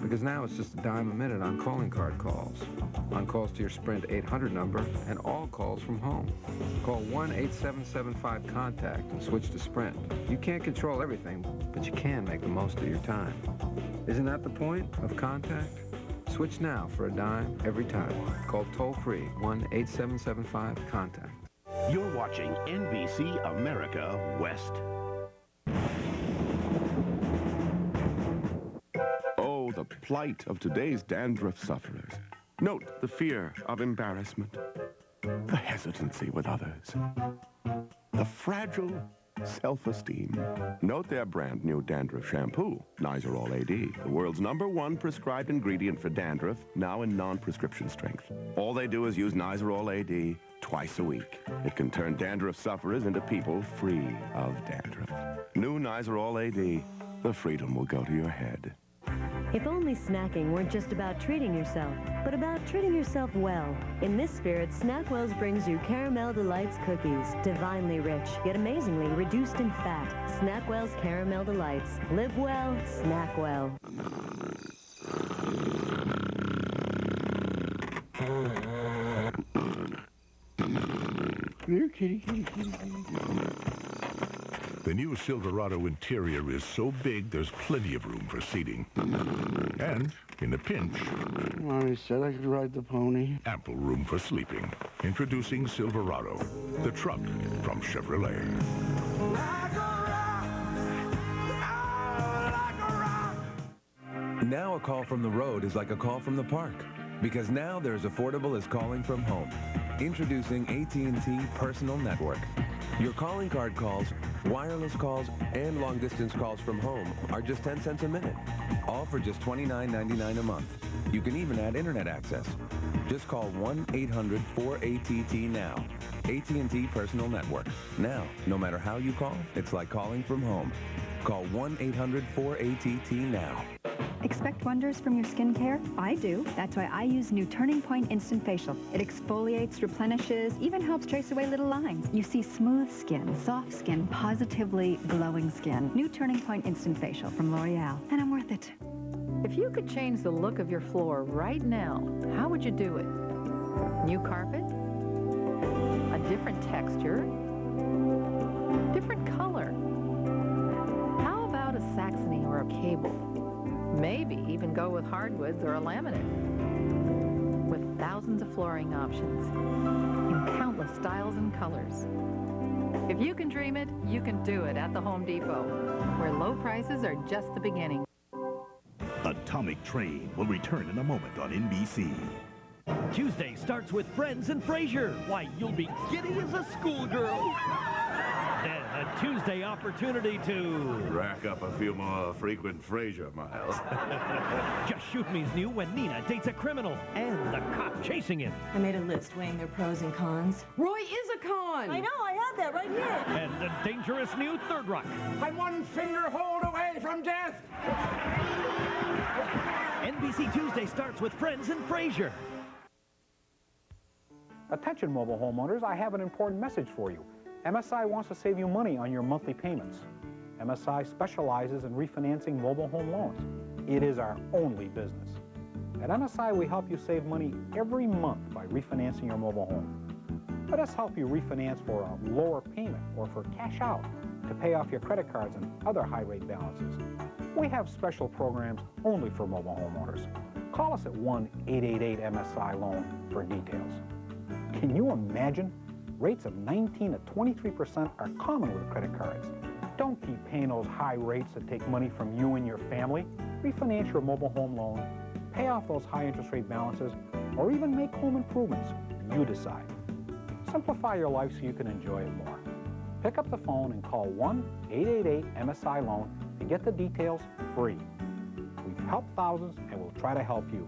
Because now it's just a dime a minute on calling card calls, on calls to your Sprint 800 number, and all calls from home. Call 1-8775-CONTACT and switch to Sprint. You can't control everything, but you can make the most of your time. Isn't that the point of Contact? Switch now for a dime every time. Call toll-free 1-8775-CONTACT. You're watching NBC America West. Oh, the plight of today's dandruff sufferers. Note the fear of embarrassment, the hesitancy with others, the fragile self-esteem. Note their brand new dandruff shampoo, Nizoral AD, the world's #1 prescribed ingredient for dandruff, now in non-prescription strength. All they do is use Nizoral AD twice a week. It can turn dandruff sufferers into people free of dandruff. New Nizoral AD. The freedom will go to your head. If only snacking weren't just about treating yourself, but about treating yourself well. In this spirit, Snackwell's brings you Caramel Delights cookies. Divinely rich, yet amazingly reduced in fat. Snackwell's Caramel Delights. Live well, snack well. Here, kitty, kitty, kitty, kitty. The new Silverado interior is so big, there's plenty of room for seating. And, in a pinch... Mommy said I could ride the pony. Ample room for sleeping. Introducing Silverado, the truck from Chevrolet. Like a rock, Now a call from the road is like a call from the park, because now they're as affordable as calling from home. Introducing AT&T Personal Network. Your calling card calls, wireless calls, and long-distance calls from home are just 10 cents a minute, all for just $29.99 a month. You can even add internet access. Just call 1-800-4ATT now. AT&T Personal Network. Now, no matter how you call, it's like calling from home. Call 1-800-4ATT now. Expect wonders from your skincare? I do. That's why I use new Turning Point Instant Facial. It exfoliates, replenishes, even helps trace away little lines. You see smooth skin, soft skin, positively glowing skin. New Turning Point Instant Facial from L'Oreal. And I'm worth it. If you could change the look of your floor right now, how would you do it? New carpet? A different texture? Different color? How about a Saxony or a cable? Maybe even go with hardwoods or a laminate. With thousands of flooring options in countless styles and colors. If you can dream it, you can do it at the Home Depot, where low prices are just the beginning. Atomic Train will return in a moment on NBC. Tuesday starts with Friends and Frasier. Why, you'll be giddy as a schoolgirl. Then a Tuesday opportunity to rack up a few more frequent Frasier miles. Just Shoot Me's new When Nina Dates a Criminal and the cop chasing him. I made a list weighing their pros and cons. Roy is a con! I know, I had that right here. And the dangerous new Third Rock. I'm one finger hold away from death! NBC Tuesday starts with Friends and Frasier. Attention mobile homeowners, I have an important message for you. MSI wants to save you money on your monthly payments. MSI specializes in refinancing mobile home loans. It is our only business. At MSI, we help you save money every month by refinancing your mobile home. Let us help you refinance for a lower payment or for cash out to pay off your credit cards and other high-rate balances. We have special programs only for mobile homeowners. Call us at 1-888-MSI-LOAN for details. Can you imagine? Rates of 19 to 23% are common with credit cards. Don't keep paying those high rates that take money from you and your family. Refinance your mobile home loan, pay off those high interest rate balances, or even make home improvements. You decide. Simplify your life so you can enjoy it more. Pick up the phone and call 1-888-MSI-LOAN to get the details free. We've helped thousands and we'll try to help you.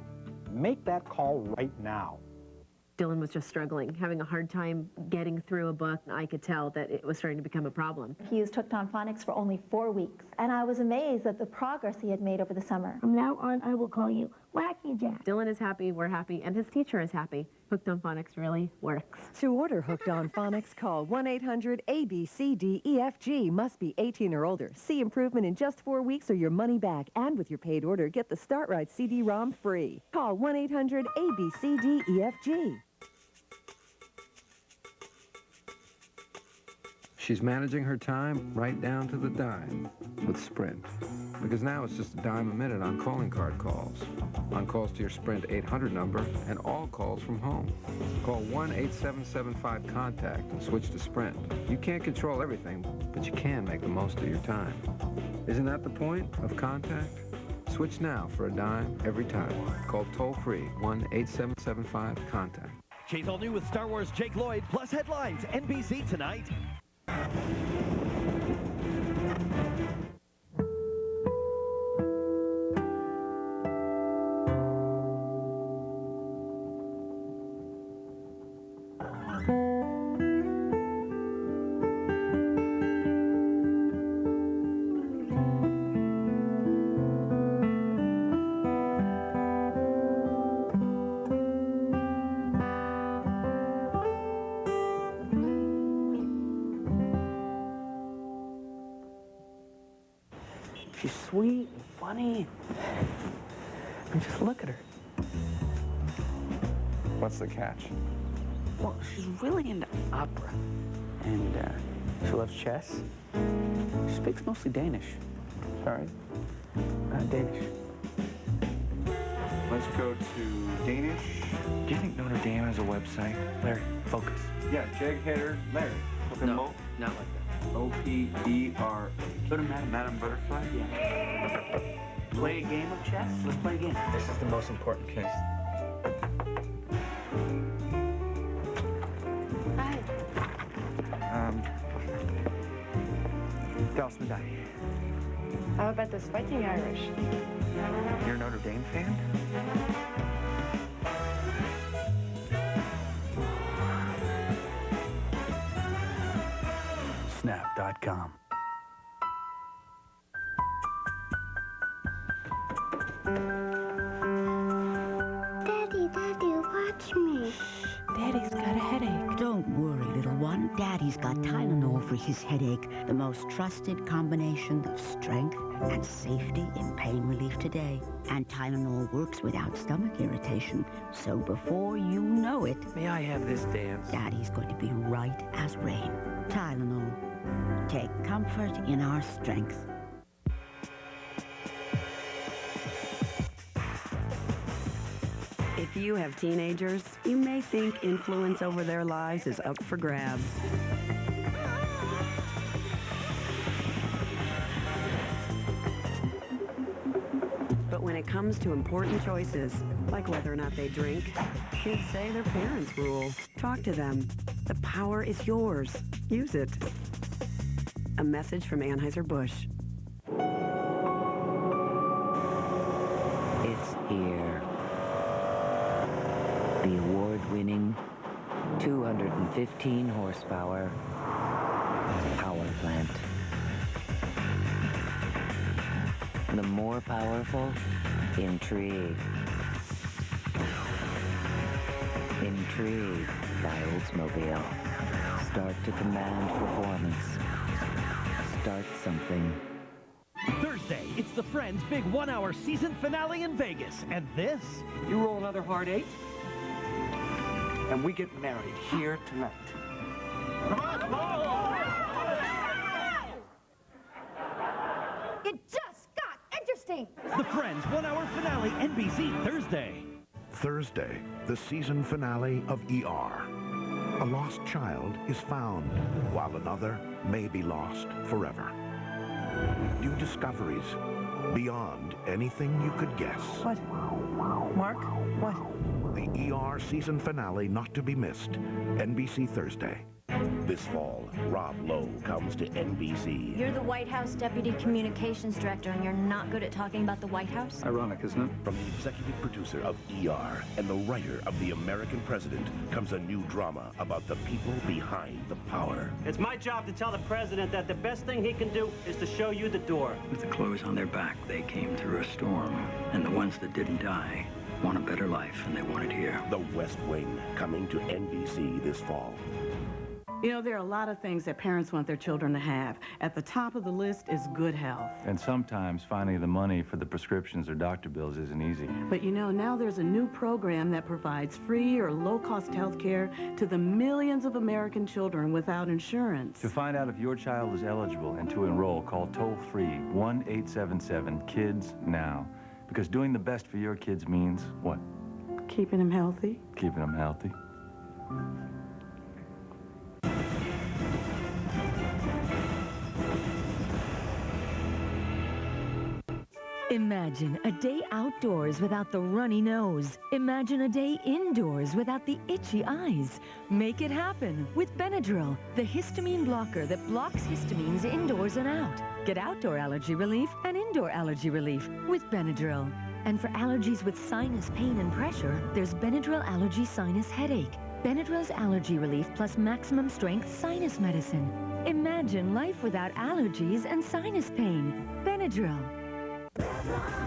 Make that call right now. Dylan was just struggling, having a hard time getting through a book. I could tell that it was starting to become a problem. He used Hooked on Phonics for only 4 weeks, and I was amazed at the progress he had made over the summer. From now on, I will call you Wacky Jack. Dylan is happy, we're happy, and his teacher is happy. Hooked on Phonics really works. To order Hooked on Phonics, call 1-800-ABCDEFG. Must be 18 or older. See improvement in just 4 weeks or your money back. And with your paid order, get the Start Right CD-ROM free. Call 1-800-ABCDEFG. She's managing her time right down to the dime with Sprint. Because now it's just a dime a minute on calling card calls, on calls to your Sprint 800 number, and all calls from home. Call 1-8775-CONTACT and switch to Sprint. You can't control everything, but you can make the most of your time. Isn't that the point of contact? Switch now for a dime every time. Call toll-free 1-8775-CONTACT. Chase all new with Star Wars Jake Lloyd plus headlines. NBC tonight. She's sweet and funny. And just look at her. What's the catch? Well, she's really into opera. And she loves chess. She speaks mostly Danish. Sorry? Danish. Let's go to Danish. Do you think Notre Dame has a website? Larry, focus. Yeah, Jag Hatter Larry. No, not like that. O-P-E-R. Go to Madame Butterfly? Yeah. play a game of chess? Let's play a game. This is the most important case. Hi. Dallas Medai. How about those Fighting Irish? You're a Notre Dame fan? Snap.com. Daddy, watch me. Daddy's got a headache. Don't worry, little one. Daddy's got Tylenol for his headache, the most trusted combination of strength and safety in pain relief today. And Tylenol works without stomach irritation, so before you know it... May I have this dance? Daddy's going to be right as rain. Tylenol. Take comfort in our strength. If you have teenagers, you may think influence over their lives is up for grabs. But when it comes to important choices, like whether or not they drink, kids say their parents rule. Talk to them. The power is yours. Use it. A message from Anheuser-Busch. It's here. The award-winning 215 horsepower power plant. The more powerful, intrigue. Intrigue by Oldsmobile. Start to command performance. Start something. Thursday, it's the Friends' big one-hour season finale in Vegas. And this? You roll another hard 8, and we get married here tonight. Come on, come on! It just got interesting. The Friends one-hour finale, NBC, Thursday. Thursday, the season finale of ER. A lost child is found, while another may be lost forever. New discoveries beyond anything you could guess. What? Mark? What? The ER season finale not to be missed. NBC Thursday. This fall, Rob Lowe comes to NBC. You're the White House Deputy Communications Director, and you're not good at talking about the White House? Ironic, isn't it? From the executive producer of ER and the writer of The American President comes a new drama about the people behind the power. It's my job to tell the president that the best thing he can do is to show you the door. With the clothes on their back, they came through a storm. And the ones that didn't die want a better life, and they want it here. The West Wing, coming to NBC this fall. You know, there are a lot of things that parents want their children to have. At the top of the list is good health. And sometimes finding the money for the prescriptions or doctor bills isn't easy. But you know, now there's a new program that provides free or low-cost health care to the millions of American children without insurance. To find out if your child is eligible and to enroll, call toll-free 1-877-KIDS-NOW. Because doing the best for your kids means what? Keeping them healthy. Keeping them healthy. Imagine a day outdoors without the runny nose. Imagine a day indoors without the itchy eyes. Make it happen with Benadryl, the histamine blocker that blocks histamines indoors and out. Get outdoor allergy relief and indoor allergy relief with Benadryl. And for allergies with sinus pain and pressure, there's Benadryl Allergy Sinus Headache. Benadryl's allergy relief plus maximum strength sinus medicine. Imagine life without allergies and sinus pain. Benadryl.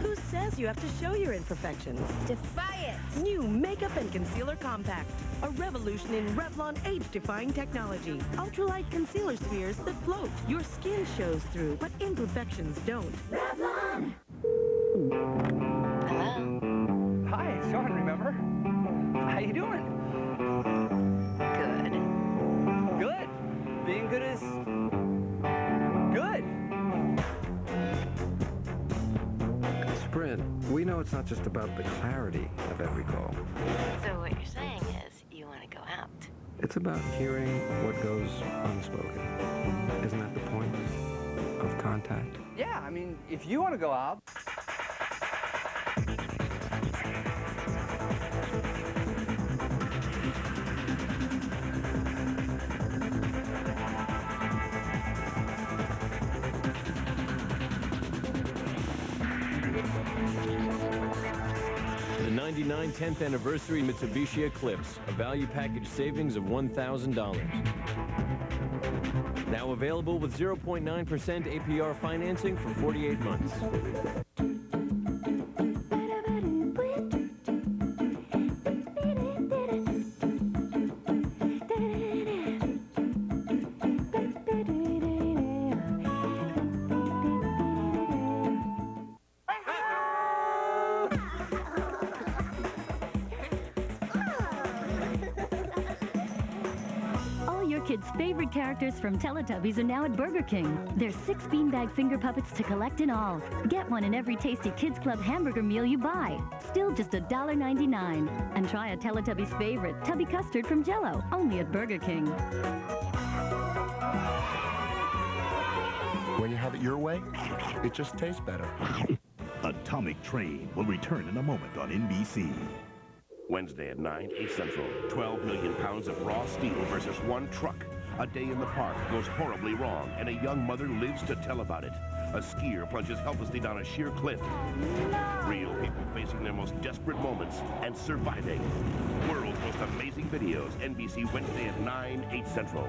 Who says you have to show your imperfections? Defy it! New Makeup and Concealer Compact. A revolution in Revlon age-defying technology. Ultralight concealer smears that float. Your skin shows through, but imperfections don't. Revlon! Hello? Hi, it's Sean, remember? How you doing? Good. Good. Being good is... good. Sprint, we know it's not just about the clarity of every call. So what you're saying is you want to go out. It's about hearing what goes unspoken. Isn't that the point of contact? Yeah, I mean, if you want to go out... The 99 10th anniversary Mitsubishi Eclipse, a value package savings of $1,000. Now available with 0.9% APR financing for 48 months. Kids' favorite characters from Teletubbies are now at Burger King. There's 6 beanbag finger puppets to collect in all. Get one in every tasty Kids Club hamburger meal you buy. Still just $1.99. And try a Teletubbies favorite, Tubby Custard from Jell-O, only at Burger King. When you have it your way, it just tastes better. Atomic Train will return in a moment on NBC. Wednesday at 9, 8 Central. 12 million pounds of raw steel versus one truck. A day in the park goes horribly wrong, and a young mother lives to tell about it. A skier plunges helplessly down a sheer cliff. Real people facing their most desperate moments and surviving. World's most amazing videos. NBC Wednesday at 9, 8 Central.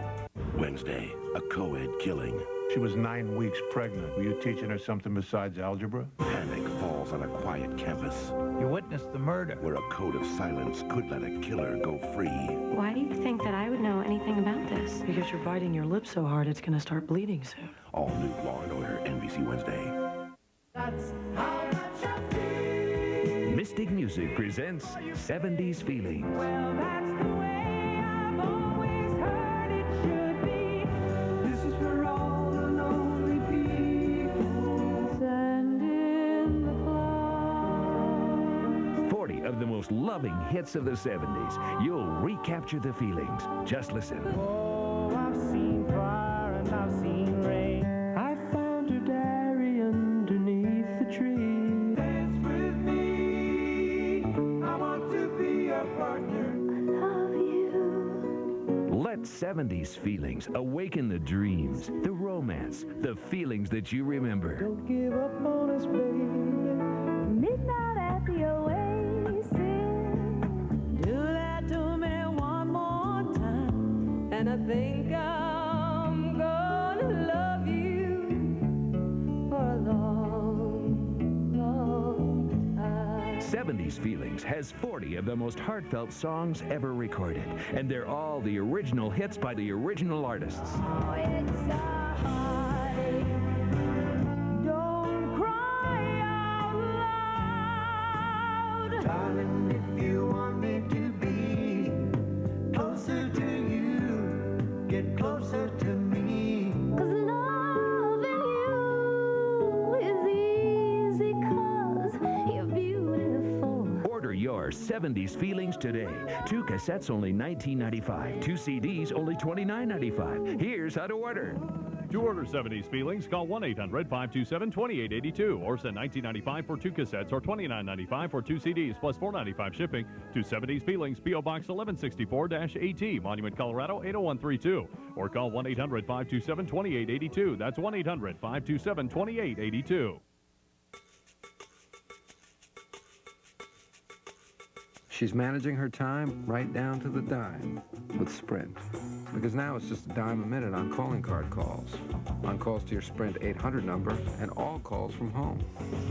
Wednesday, a co-ed killing. She was 9 weeks pregnant. Were you teaching her something besides algebra? Panic falls on a quiet campus. You witnessed the murder. Where a code of silence could let a killer go free. Why do you think that I would know anything about this? Because you're biting your lip so hard, it's going to start bleeding soon. All new Law & Order, NBC Wednesday. That's how much I feel. Mystic Music presents 70s Feelings. Well, that's the way I've always heard it should be. This is for all the lonely people. Sand in the clouds. 40 of the most loving hits of the 70s. You'll recapture the feelings. Just listen. Oh, I've seen fire and I've seen rain. I found her diary underneath the tree. Dance with me. I want to be a partner. I love you. Let 70s Feelings awaken the dreams, the romance, the feelings that you remember. Don't give up on us, baby. Midnight at the Oasis. Do that to me one more time, and I think I'm gonna love you for a long, long time. 70s Feelings has 40 of the most heartfelt songs ever recorded, and they're all the original hits by the original artists. Oh, it's a heartache. Don't cry out loud. Darling, if you want me to be closer to you, get closer to me. 'Cause loving you is easy 'cause you're beautiful. Order your 70s Feelings today. 2 cassettes only $19.95. 2 CDs only $29.95. Here's how to order. To order 70s Feelings, call 1-800-527-2882 or send $19.95 for 2 cassettes or $29.95 for 2 CDs plus $4.95 shipping to 70s Feelings, P.O. Box 1164-AT, Monument, Colorado 80132, or call 1-800-527-2882. That's 1-800-527-2882. She's managing her time right down to the dime with Sprint. Because now it's just a dime a minute on calling card calls, on calls to your Sprint 800 number, and all calls from home.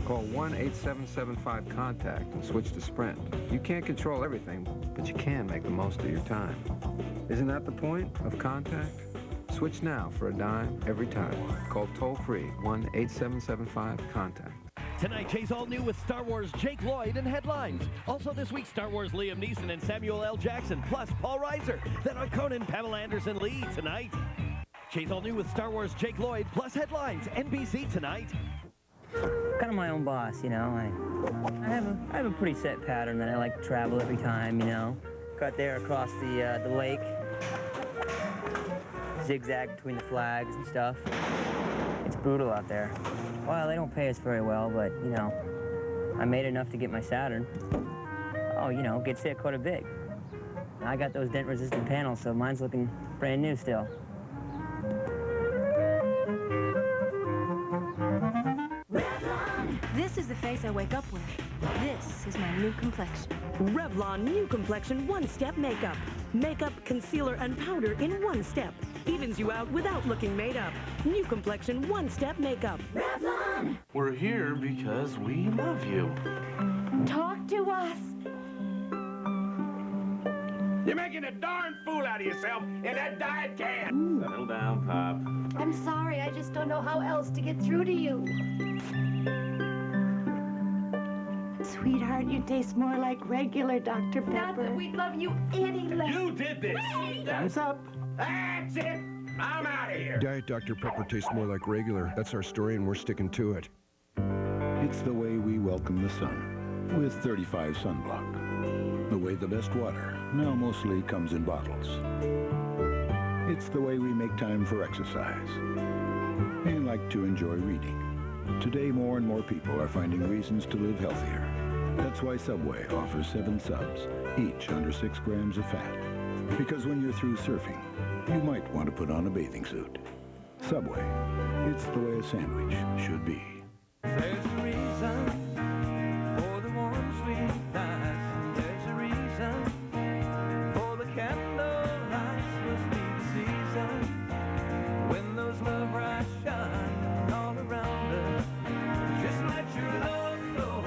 Call 1-8775-CONTACT and switch to Sprint. You can't control everything, but you can make the most of your time. Isn't that the point of contact? Switch now for a dime every time. Call toll-free 1-8775-CONTACT. Tonight, Chase all new with Star Wars Jake Lloyd and headlines. Also this week, Star Wars Liam Neeson and Samuel L. Jackson, plus Paul Reiser. Then on Conan, Pamela Anderson Lee tonight. Chase all new with Star Wars Jake Lloyd, plus headlines. NBC tonight. Kind of my own boss, you know. I have a pretty set pattern that I like to travel every time, you know. Got there across the lake. Zigzag between the flags and stuff. It's brutal out there. Well, they don't pay us very well, but, you know, I made enough to get my Saturn. Oh, you know, gets there quite a bit. I got those dent-resistant panels, so mine's looking brand new still. This is the face I wake up with. This is my new complexion. Revlon New Complexion One-Step Makeup. Makeup, concealer, and powder in one step. Evens you out without looking made up. New Complexion One-Step Makeup. Revlon! We're here because we love you. Talk to us. You're making a darn fool out of yourself in that diet can. Settle down, Pop. I'm sorry, I just don't know how else to get through to you. Sweetheart, you taste more like regular Dr. Pepper. Not that we'd love you any less. You did this. Thumbs up. That's it. I'm out of here. Diet Dr. Pepper tastes more like regular. That's our story, and we're sticking to it. It's the way we welcome the sun with 35 sunblock. The way the best water now mostly comes in bottles. It's the way we make time for exercise and like to enjoy reading. Today, more and more people are finding reasons to live healthier. That's why Subway offers 7 subs, each under 6 grams of fat. Because when you're through surfing, you might want to put on a bathing suit. Subway, it's the way a sandwich should be. There's a reason for the warm, sweet nights. There's a reason for the candle lights. Must be the season when those love lights shine all around us. Just let your love flow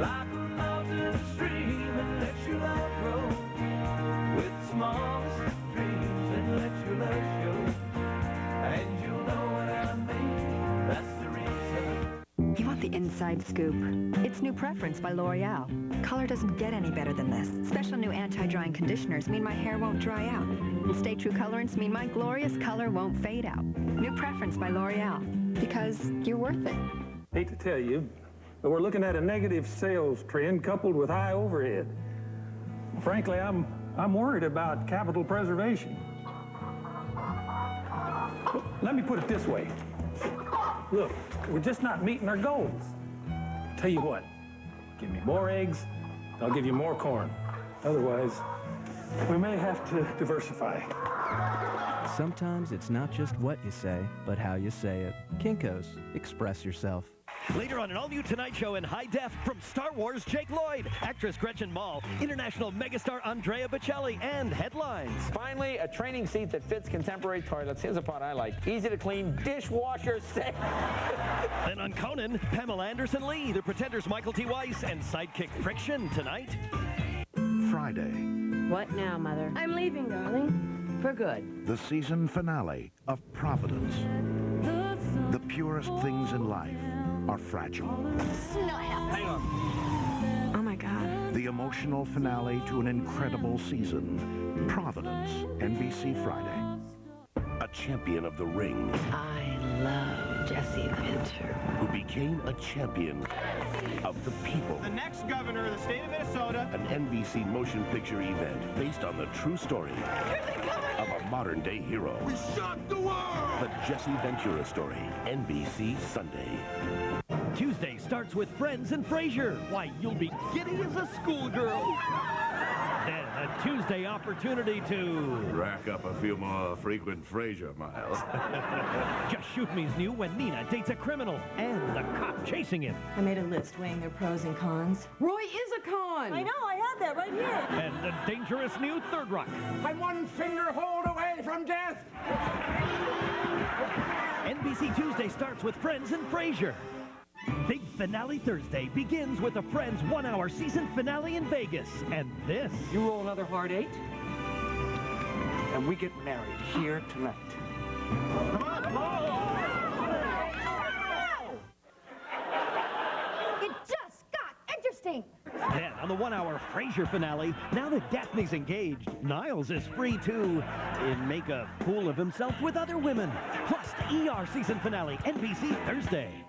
like a mountain stream and let your love grow with the smallest dreams and let your love show. And you'll know what I mean. That's the reason. You want the inside scoop? It's New Preference by L'Oreal. Color doesn't get any better than this. Special new anti-drying conditioners mean my hair won't dry out. And Stay True colorants mean my glorious color won't fade out. New Preference by L'Oreal. Because you're worth it. Hate to tell you, but we're looking at a negative sales trend coupled with high overhead. Frankly, I'm worried about capital preservation. Let me put it this way. Look, we're just not meeting our goals. Tell you what, give me more eggs, I'll give you more corn. Otherwise, we may have to diversify. Sometimes it's not just what you say, but how you say it. Kinko's, express yourself. Later on an all-new Tonight Show in high def from Star Wars, Jake Lloyd, actress Gretchen Mol, international megastar Andrea Bocelli, and headlines. Finally, a training seat that fits contemporary toilets. Here's a part I like. Easy to clean, dishwasher safe. Then on Conan, Pamela Anderson Lee, The Pretenders' Michael T. Weiss, and sidekick Friction tonight. Friday, What now, Mother? I'm leaving, darling. For good. the season finale of Providence. The purest things in life are fragile. Hang on. Oh, my God. The emotional finale to an incredible season. Providence, NBC Friday. A champion of the ring. I love Jesse Ventura. Who became a champion of the people. The next governor of the state of Minnesota. An NBC motion picture event based on the true story of a modern-day hero. We shocked the world! The Jesse Ventura story, NBC Sunday. Tuesday starts with Friends and Frasier. Why, you'll be giddy as a schoolgirl. Then a Tuesday opportunity to rack up a few more frequent Frasier miles. Just Shoot Me's new When Nina Dates a Criminal and the Cop Chasing Him. I made a list weighing their pros and cons. Roy is a con! I know, I had that right here. And the dangerous new Third Rock. I'm one finger hold away from death. NBC Tuesday starts with Friends and Frasier. Big Finale Thursday begins with a Friends 1-hour season finale in Vegas. And this... You roll another hard 8, and we get married here tonight. Come on! It just got interesting. Then, on the 1-hour Frasier finale, now that Daphne's engaged, Niles is free to make a fool of himself with other women. Plus, the ER season finale, NBC Thursday.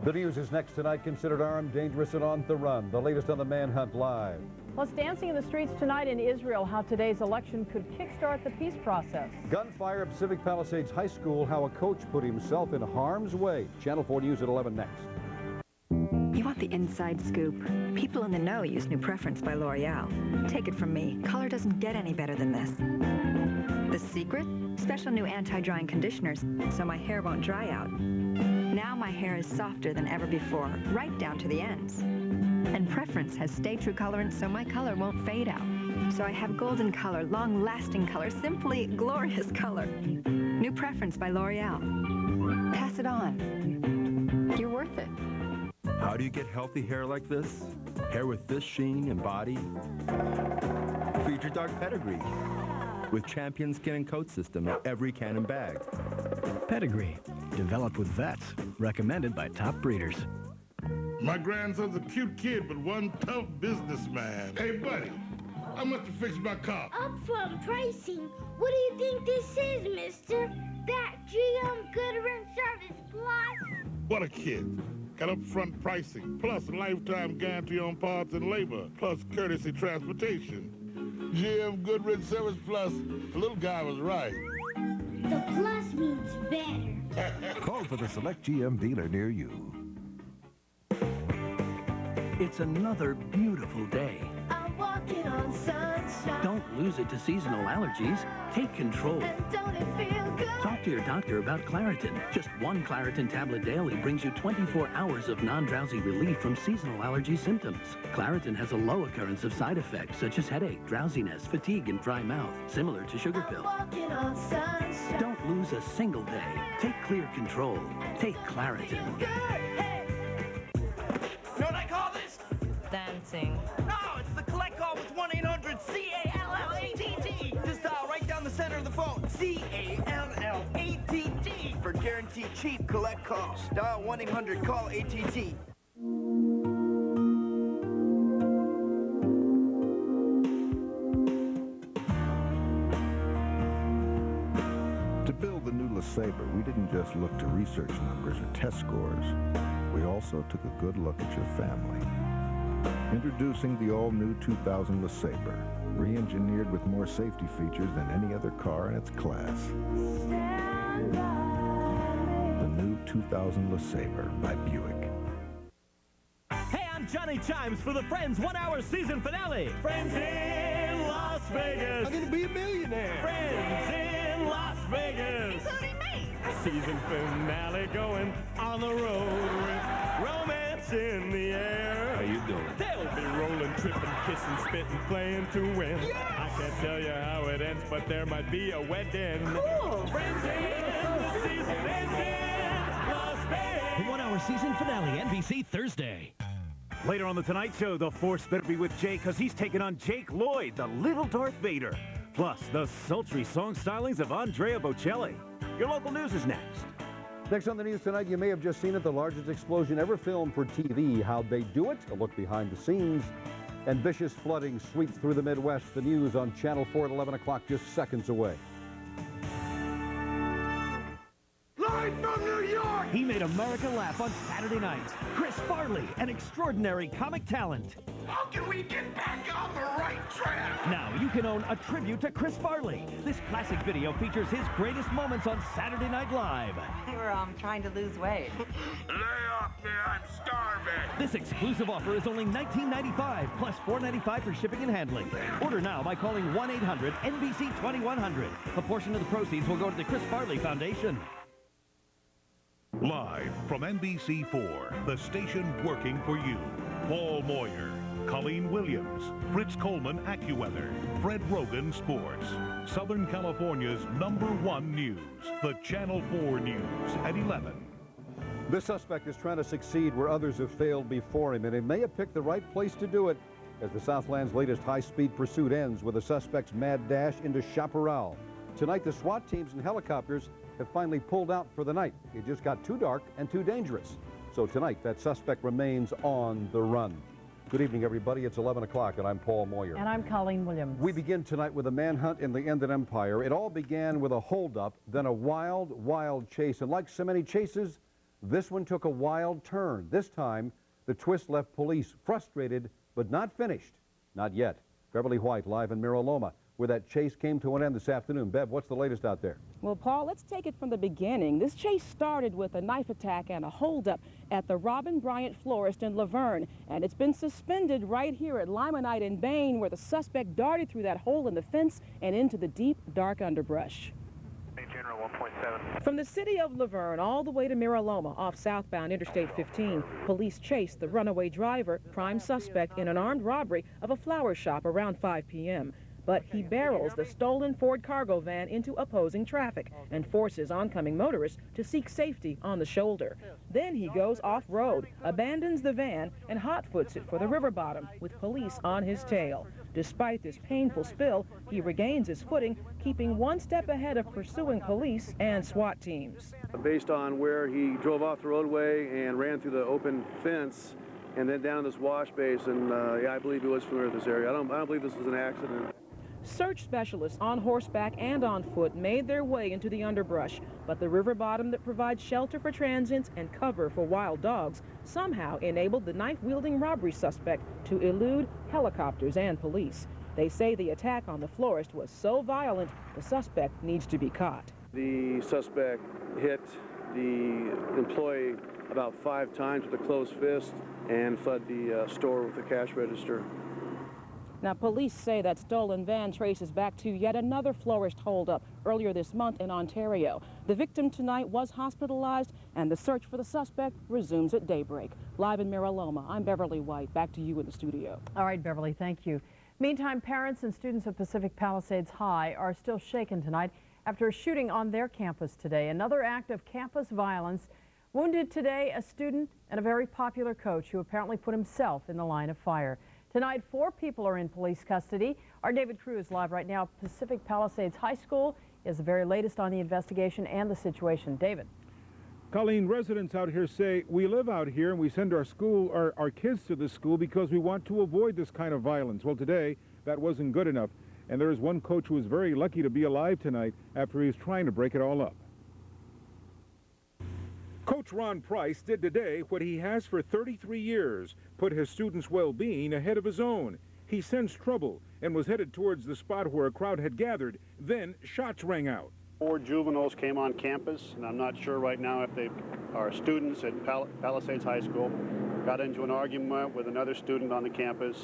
The news is next tonight. Considered armed, dangerous, and on the run. The latest on the Manhunt Live. Plus, dancing in the streets tonight in Israel, how today's election could kickstart the peace process. Gunfire at Pacific Palisades High School, how a coach put himself in harm's way. Channel 4 News at 11 next. You want want the inside scoop. People in the know use New Preference by L'Oreal. Take it from me, color doesn't get any better than this. The secret? Special new anti-drying conditioners, so my hair won't dry out. Now my hair is softer than ever before, right down to the ends. And Preference has Stay True colorant, so my color won't fade out. So I have golden color, long-lasting color, simply glorious color. New Preference by L'Oreal. Pass it on. You're worth it. How do you get healthy hair like this? Hair with this sheen and body? Feed your dog Pedigree with Champion Skin and Coat System in every can and bag. Pedigree, developed with vets, recommended by top breeders. My grandson's a cute kid, but one tough businessman. Hey, buddy, how much to fix my car? Upfront pricing. What do you think this is, mister? That GM Goodrich Service Plus? What a kid. Got upfront pricing, plus lifetime guarantee on parts and labor, plus courtesy transportation. GM Goodrich Service Plus, the little guy was right. The plus means better. Call for the select GM dealer near you. It's another beautiful day. I'm walking on sunshine. Don't lose it to seasonal allergies. Take control. And don't it feel good? Talk to your doctor about Claritin. Just one Claritin tablet daily brings you 24 hours of non-drowsy relief from seasonal allergy symptoms. Claritin has a low occurrence of side effects such as headache, drowsiness, fatigue, and dry mouth, similar to sugar pill. Walking on sunshine. Don't lose a single day. Take clear control. Take Claritin. You know what I call this? Dancing. No, it's the collect call with 1-800-CALLATT. Just dial right down the center of the phone. CALLATT for guaranteed cheap collect calls. Dial 1-800-CALL-ATT. To build the new LeSabre, we didn't just look to research numbers or test scores. We also took a good look at your family. Introducing the all-new 2000 LeSabre, re-engineered with more safety features than any other car in its class. The new 2000 LeSabre by Buick. Hey, I'm Johnny Chimes for the Friends 1-hour season finale. Friends in Las Vegas. I'm gonna be a millionaire. Friends in Las Vegas. Including me. Season finale going on the road with romance in the air. How you doing? They'll be rolling, tripping, kissing, spitting, playing to win. Yes! I can't tell you how it ends, but there might be a wedding. Cool. Friends in the season ends in Las Vegas. The 1-hour season finale, NBC Thursday. Later on the Tonight Show, the force better be with Jay because he's taking on Jake Lloyd, the little Darth Vader. Plus, the sultry song stylings of Andrea Bocelli. Your local news is next. Next on the news tonight, you may have just seen it, the largest explosion ever filmed for TV. How'd they do it? A look behind the scenes. And vicious flooding sweeps through the Midwest. The news on Channel 4 at 11 o'clock, just seconds away. Live from New York! He made America laugh on Saturday night. Chris Farley, an extraordinary comic talent. How can we get back on the right track? Now you can own a tribute to Chris Farley. This classic video features his greatest moments on Saturday Night Live. We're trying to lose weight. Lay off me, I'm starving. This exclusive offer is only $19.95 plus $4.95 for shipping and handling. Order now by calling 1-800-NBC-2100. A portion of the proceeds will go to the Chris Farley Foundation. Live from NBC4, the station working for you. Paul Moyer, Colleen Williams, Fritz Coleman AccuWeather, Fred Rogan Sports. Southern California's #1 news, the Channel 4 News at 11. This suspect is trying to succeed where others have failed before him, and he may have picked the right place to do it as the Southland's latest high-speed pursuit ends with the suspect's mad dash into Chaparral. Tonight, the SWAT teams and helicopters have finally pulled out for the night. It just got too dark and too dangerous. So tonight, that suspect remains on the run. Good evening, everybody. It's 11 o'clock, and I'm Paul Moyer. And I'm Colleen Williams. We begin tonight with a manhunt in the Inland Empire. It all began with a holdup, then a wild, wild chase. And like so many chases, this one took a wild turn. This time, the twist left police frustrated, but not finished. Not yet. Beverly White live in Mira Loma, where that chase came to an end this afternoon. Bev, what's the latest out there? Well, Paul, let's take it from the beginning. This chase started with a knife attack and a holdup at the Robin Bryant Florist in Laverne, and it's been suspended right here at Limonite in Bain, where the suspect darted through that hole in the fence and into the deep, dark underbrush. General 1.7. From the city of Laverne all the way to Miraloma off southbound Interstate 15, police chased the runaway driver, prime suspect in an armed robbery of a flower shop around 5 p.m. But he barrels the stolen Ford cargo van into opposing traffic and forces oncoming motorists to seek safety on the shoulder. Then he goes off-road, abandons the van, and hot-foots it for the river bottom with police on his tail. Despite this painful spill, he regains his footing, keeping one step ahead of pursuing police and SWAT teams. Based on where he drove off the roadway and ran through the open fence and then down this wash basin, yeah, I believe he was familiar with this area. I don't believe this was an accident. Search specialists on horseback and on foot made their way into the underbrush, but the river bottom that provides shelter for transients and cover for wild dogs somehow enabled the knife-wielding robbery suspect to elude helicopters and police. They say the attack on the florist was so violent, the suspect needs to be caught. The suspect hit the employee about 5 times with a closed fist and fled the store with the cash register. Now, police say that stolen van traces back to yet another florist holdup earlier this month in Ontario. The victim tonight was hospitalized, and the search for the suspect resumes at daybreak. Live in Miraloma, I'm Beverly White. Back to you in the studio. All right, Beverly, thank you. Meantime, parents and students of Pacific Palisades High are still shaken tonight after a shooting on their campus today. Another act of campus violence. Wounded today a student and a very popular coach who apparently put himself in the line of fire. Tonight, 4 people are in police custody. Our David Crew is live right now. Pacific Palisades High School is the very latest on the investigation and the situation. David. Colleen, residents out here say, we live out here and we send our kids to this school because we want to avoid this kind of violence. Well, today, that wasn't good enough. And there is one coach who was very lucky to be alive tonight after he was trying to break it all up. Coach Ron Price did today what he has for 33 years, put his students' well-being ahead of his own. He sensed trouble and was headed towards the spot where a crowd had gathered. Then shots rang out. 4 juveniles came on campus, and I'm not sure right now if they are students at Palisades High School. Got into an argument with another student on the campus.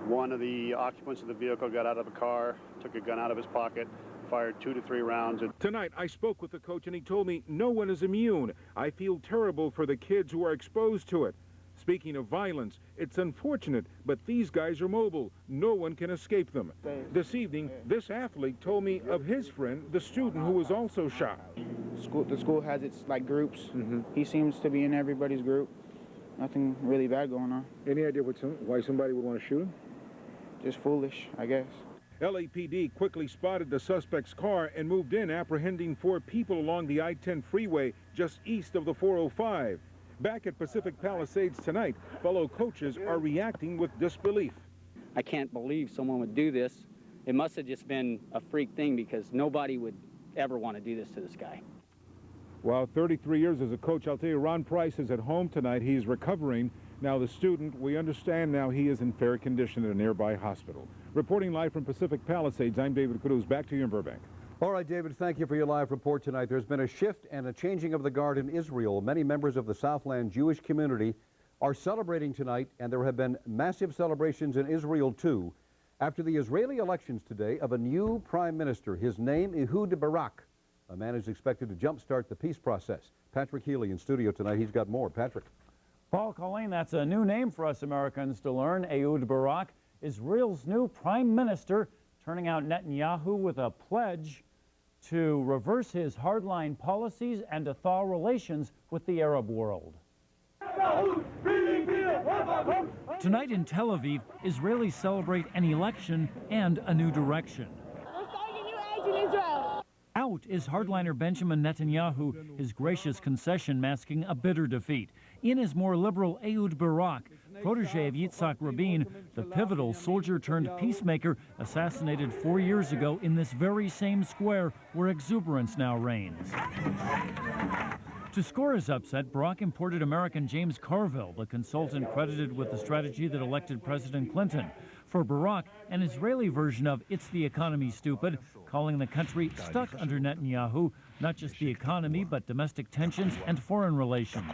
One of the occupants of the vehicle got out of a car, took a gun out of his pocket, fired 2 to 3 rounds. Tonight, I spoke with the coach, and he told me no one is immune. I feel terrible for the kids who are exposed to it. Speaking of violence, it's unfortunate, but these guys are mobile. No one can escape them. This evening, this athlete told me of his friend, the student who was also shot. The school has its groups. He seems to be in everybody's group. Nothing really bad going on. Any idea why somebody would want to shoot him? Just foolish, I guess. LAPD quickly spotted the suspect's car and moved in, apprehending 4 people along the I-10 freeway just east of the 405. Back at Pacific Palisades tonight, fellow coaches are reacting with disbelief. I can't believe someone would do this. It must have just been a freak thing because nobody would ever want to do this to this guy. Well, 33 years as a coach, I'll tell you, Ron Price is at home tonight. He's recovering. Now, the student, we understand now he is in fair condition at a nearby hospital. Reporting live from Pacific Palisades, I'm David Cruz. Back to you in Burbank. All right, David, thank you for your live report tonight. There's been a shift and a changing of the guard in Israel. Many members of the Southland Jewish community are celebrating tonight, and there have been massive celebrations in Israel, too, after the Israeli elections today of a new prime minister. His name, Ehud Barak. A man is expected to jumpstart the peace process. Patrick Healy in studio tonight. He's got more. Patrick. Paul, Colleen, that's a new name for us Americans to learn. Ehud Barak, Israel's new prime minister, turning out Netanyahu with a pledge to reverse his hardline policies and to thaw relations with the Arab world. Tonight in Tel Aviv, Israelis celebrate an election and a new direction. We're starting a new age in Israel. Out is hardliner Benjamin Netanyahu, his gracious concession masking a bitter defeat. In is more liberal Ehud Barak, protege of Yitzhak Rabin, the pivotal soldier-turned-peacemaker assassinated 4 years ago in this very same square where exuberance now reigns. To score his upset, Barak imported American James Carville, the consultant credited with the strategy that elected President Clinton. For Barak, an Israeli version of It's the Economy, Stupid, calling the country stuck under Netanyahu, not just the economy, but domestic tensions and foreign relations.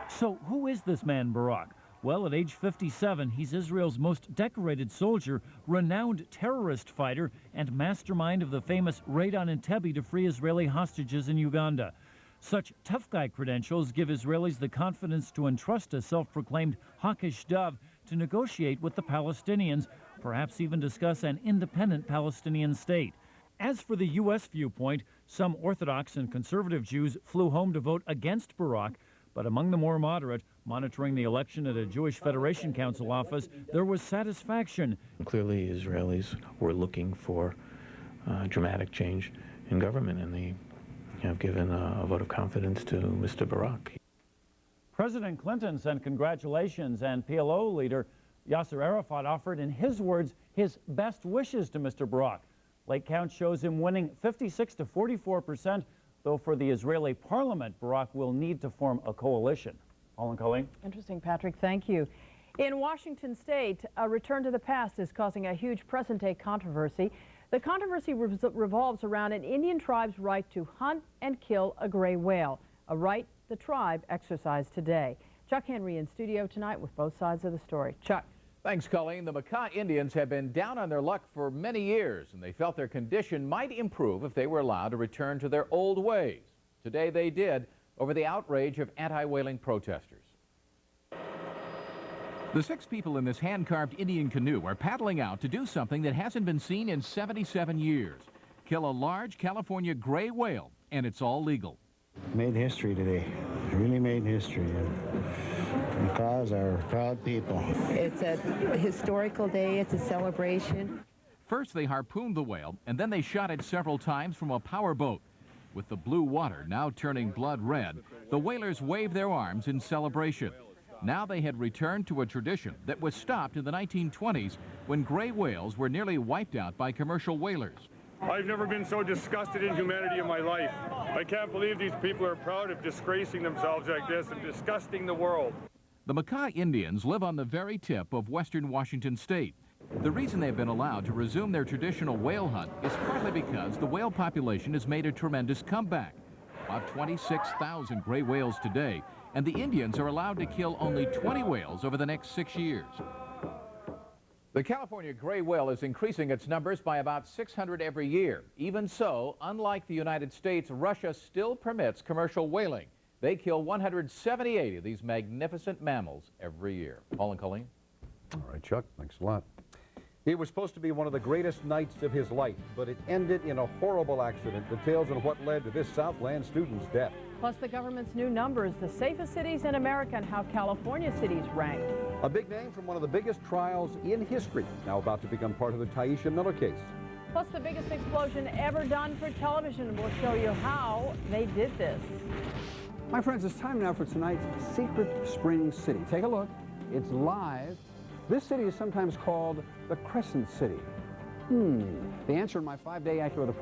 So who is this man, Barak? Well, at age 57, he's Israel's most decorated soldier, renowned terrorist fighter, and mastermind of the famous raid on Entebbe to free Israeli hostages in Uganda. Such tough guy credentials give Israelis the confidence to entrust a self-proclaimed hawkish dove to negotiate with the Palestinians, perhaps even discuss an independent Palestinian state. As for the U.S. viewpoint, some Orthodox and conservative Jews flew home to vote against Barak, but among the more moderate, monitoring the election at a Jewish Federation Council office, there was satisfaction. Clearly, Israelis were looking for dramatic change in government, and they have given a vote of confidence to Mr. Barak. President Clinton sent congratulations, and PLO leader Yasser Arafat offered, in his words, his best wishes to Mr. Barak. Late count shows him winning 56 to 44%, though for the Israeli parliament, Barak will need to form a coalition. Colin Colleen. Interesting, Patrick. Thank you. In Washington state, a return to the past is causing a huge present-day controversy. The controversy revolves around an Indian tribe's right to hunt and kill a gray whale, a right the tribe exercised today. Chuck Henry in studio tonight with both sides of the story. Chuck. Thanks, Colleen. The Makah Indians have been down on their luck for many years, and they felt their condition might improve if they were allowed to return to their old ways. Today they did, over the outrage of anti-whaling protesters. The 6 people in this hand-carved Indian canoe are paddling out to do something that hasn't been seen in 77 years. Kill a large California gray whale, and it's all legal. Made history today. Really made history. Makahs are proud people. It's a historical day. It's a celebration. First, they harpooned the whale, and then they shot it several times from a powerboat. With the blue water now turning blood red, the whalers waved their arms in celebration. Now they had returned to a tradition that was stopped in the 1920s when gray whales were nearly wiped out by commercial whalers. I've never been so disgusted in humanity in my life. I can't believe these people are proud of disgracing themselves like this and disgusting the world. The Makah Indians live on the very tip of western Washington state. The reason they've been allowed to resume their traditional whale hunt is partly because the whale population has made a tremendous comeback. About 26,000 gray whales today, and the Indians are allowed to kill only 20 whales over the next 6 years. The California gray whale is increasing its numbers by about 600 every year. Even so, unlike the United States, Russia still permits commercial whaling. They kill 178 of these magnificent mammals every year. Paul and Colleen. All right, Chuck, thanks a lot. It was supposed to be one of the greatest nights of his life, but it ended in a horrible accident. Details on what led to this Southland student's death. Plus the government's new numbers, the safest cities in America, and how California cities rank. A big name from one of the biggest trials in history, now about to become part of the Taisha Miller case. Plus the biggest explosion ever done for television. We'll show you how they did this. My friends, it's time now for tonight's Secret Spring City. Take a look. It's live. This city is sometimes called the Crescent City. The answer in my 5-day Acura the